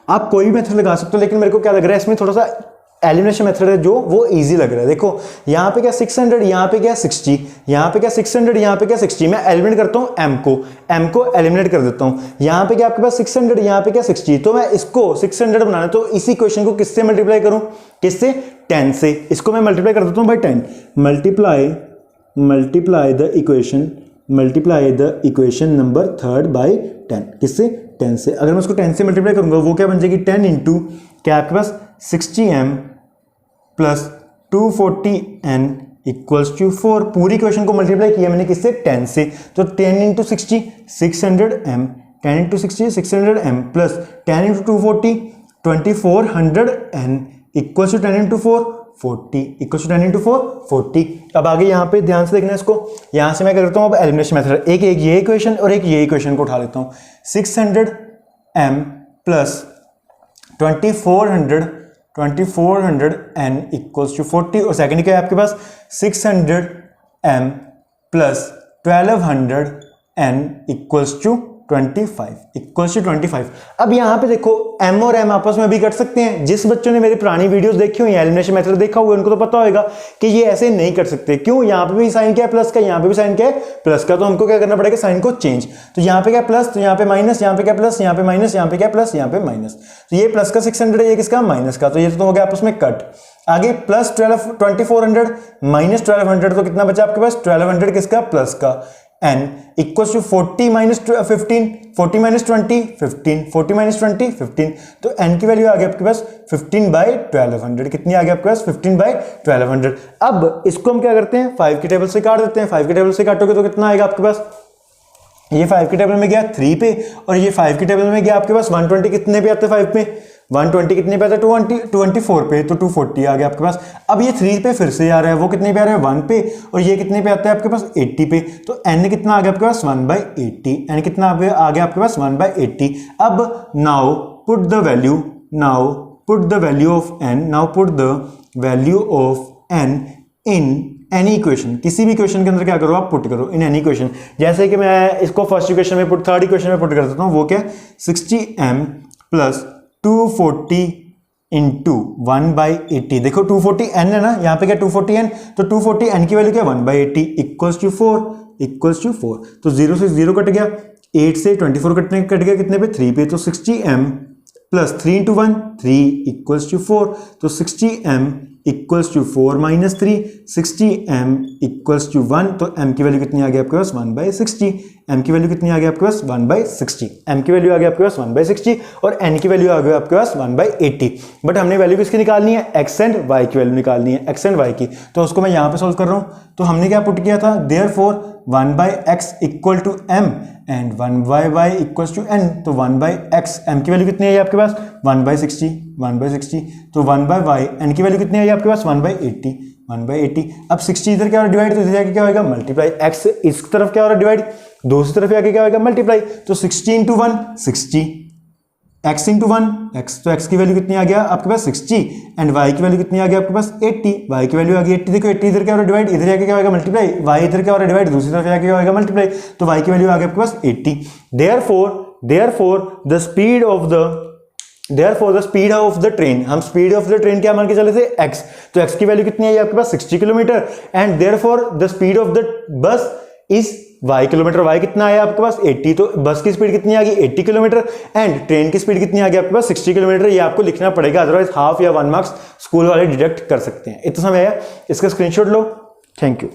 Speaker 1: आप कोई भी मेथड लगा सकते हो, लेकिन मेरे को क्या लग रहा है इसमें थोड़ा सा एलिमिनेशन मेथड है जो वो इजी लग रहा है। देखो यहाँ पे क्या 600, यहाँ पे क्या 60, यहाँ पे क्या 600, यहाँ पे क्या 60। मैं एलिमिनेट करता हूँ m को एलिमिनेट कर देता हूँ। यहाँ पे क्या आपके पास 600, यहाँ पे क्या 60। तो मैं इसको 600 बनाना, तो इसी क्वेश्चन को किससे मल्टीप्लाई करूँ, किससे, 10 से। इसको मैं मल्टीप्लाई कर देता हूँ by 10। Multiply the equation number third by 10। किससे, 10 से। अगर मैं उसको 10 से मल्टीप्लाई करूंगा वो क्या बन जाएगी, 10 इंटू क्या आपके पास 60m plus 240n equals to 4। पूरी क्वेश्चन को मल्टीप्लाई किया मैंने किससे, 10 से। तो 10 into 60 600m, 10 into 60 600m plus 10 into 240 2400n equals to 10 into 4 40 equals to 10 into 4 40। अब आगे यहाँ पे ध्यान से देखना है इसको। यहाँ से मैं क्या करता हूँ, अब एलिमिनेशन मेथड, एक ये इक्वेशन और एक ये इक्वेशन को उठा लेता हूँ। 600m plus 2400n equals to 40। और सेकंड क्या है आपके पास, 600m plus 1200n equals to 25। अब यहाँ पे देखो m और m आपस में भी कट सकते हैं। जिस बच्चों ने मेरी पुरानी वीडियोस देखी हुई, एलिमिनेशन मेथड देखा हुआ, उनको तो पता होगा कि ये ऐसे नहीं कर सकते। क्यों, यहाँ पे भी साइन क्या है प्लस का, यहाँ पे भी साइन क्या है प्लस का। तो हमको क्या करना पड़ेगा, साइन को चेंज। तो यहाँ पे क्या प्लस, तो यहाँ पे माइनस, यहाँ पे क्या प्लस, यहाँ पे माइनस, यहाँ पे क्या प्लस, यहाँ पे माइनस। तो ये प्लस का 600 है, ये किसका, माइनस का। तो ये तो हो गया आपस में कट। आगे प्लस 2400 माइनस 1200, तो कितना बचा आपके पास, 1200 किसका, प्लस का। n equals to 40 minus 15, 40 minus 20 15, 40 minus 20 15। तो n की वैल्यू आ गई आपके पास 15/1200। कितनी आ गई आपके पास, 15/1200। अब इसको हम क्या करते हैं, 5 की टेबल से काट देते हैं। 5 की टेबल से काटोगे तो कितना आएगा आपके पास, ये 5 के टेबल में गया 3 पे, और ये 5 के टेबल में गया आपके पास 120 कितने पे आते हैं 5 पे, 120 कितने पे आता है 24 पे, तो 240 आ गया आपके पास। अब ये 3 पे फिर से आ रहा है, वो कितने पे आ रहा है 1 पे, और ये कितने पे आता है आपके पास 80 पे, तो n कितना आ गया आपके पास 1/80, n कितना आ गया आपके पास 1/80। अब now put the value of n in any equation, किसी भी इक्वेशन के अंदर क्या करो आप पुट करो इन एनी इक्वेशन। जैसे कि मैं इसको फर्स्ट इक्वेशन में पुट, थर्ड इक्वेशन में पुट कर देता हूँ, वो क्या 60m प्लस 240 इंटू 1/80। देखो 240n है ना, यहाँ पे क्या 240n, तो 240n की वैल्यू क्या 1/80 इक्वल्स टू 4, तो 0 से 0 कट गया, 8 से 24 कट गया कितने पे 3 पे, तो 60m plus 3 into 1 3 equals to 4, तो 60m equals to 4 minus 3, 60m equals to 1, तो m की वैल्यू कितनी आ गई आपके पास 1/60, m की वैल्यू कितनी आ गई आपके पास 1/60, m की वैल्यू आ गई आपके पास 1/60, और n की वैल्यू आ गई आपके पास 1/80। बट हमने वैल्यू किसकी निकालनी है, x एंड y की वैल्यू निकालनी है, x एंड y की, तो उसको मैं यहाँ पे सोल्व कर रहा हूँ। तो हमने क्या पुट किया था, therefore 1/x equal to m and 1/y equals to n, तो 1/x m की वैल्यू कितनी है आपके पास 1/60, तो 1/y n की वैल्यू कितनी है आपके पास 1/80। अब 60 इधर क्या हो रहा है डिवाइड, तो इधर जाके क्या होगा मल्टीप्लाई, x इस तरफ क्या हो रहा है डिवाइड, दूसरी तरफ आके क्या होगा मल्टीप्लाई, तो 60 इंटू 1 60, x इंटू 1 x, तो x की वैल्यू कितनी आ गया आपके पास 60, एंड y की वैल्यू कितनी आ गया आपके पास 80, y की वैल्यू आ गई 80। देखो 80 इधर क्या हो रहा है डिवाइड, इधर जाके क्या होगा मल्टीप्लाई, y इधर क्या हो रहा है डिवाइड, दूसरी तरफ जाके क्या होगा मल्टीप्लाई, तो y की वैल्यू आ गई आपके पास 80। Therefore the speed of the train, हम स्पीड ऑफ द ट्रेन क्या मान के चले थे x, तो x की वैल्यू कितनी आई आपके पास 60 kilometre, and therefore the speed of the bus is y kilometre, y कितना आया आपके पास 80, तो बस की स्पीड कितनी आ गई 80 किलोमीटर, एंड ट्रेन की स्पीड कितनी आ गई आपके पास 60 किलोमीटर। ये आपको लिखना पड़ेगा, अदरवाइज हाफ या 1 मार्क्स स्कूल वाले डिडक्ट कर सकते हैं। इतना समय आया, इसका स्क्रीनशॉट लो। Thank you.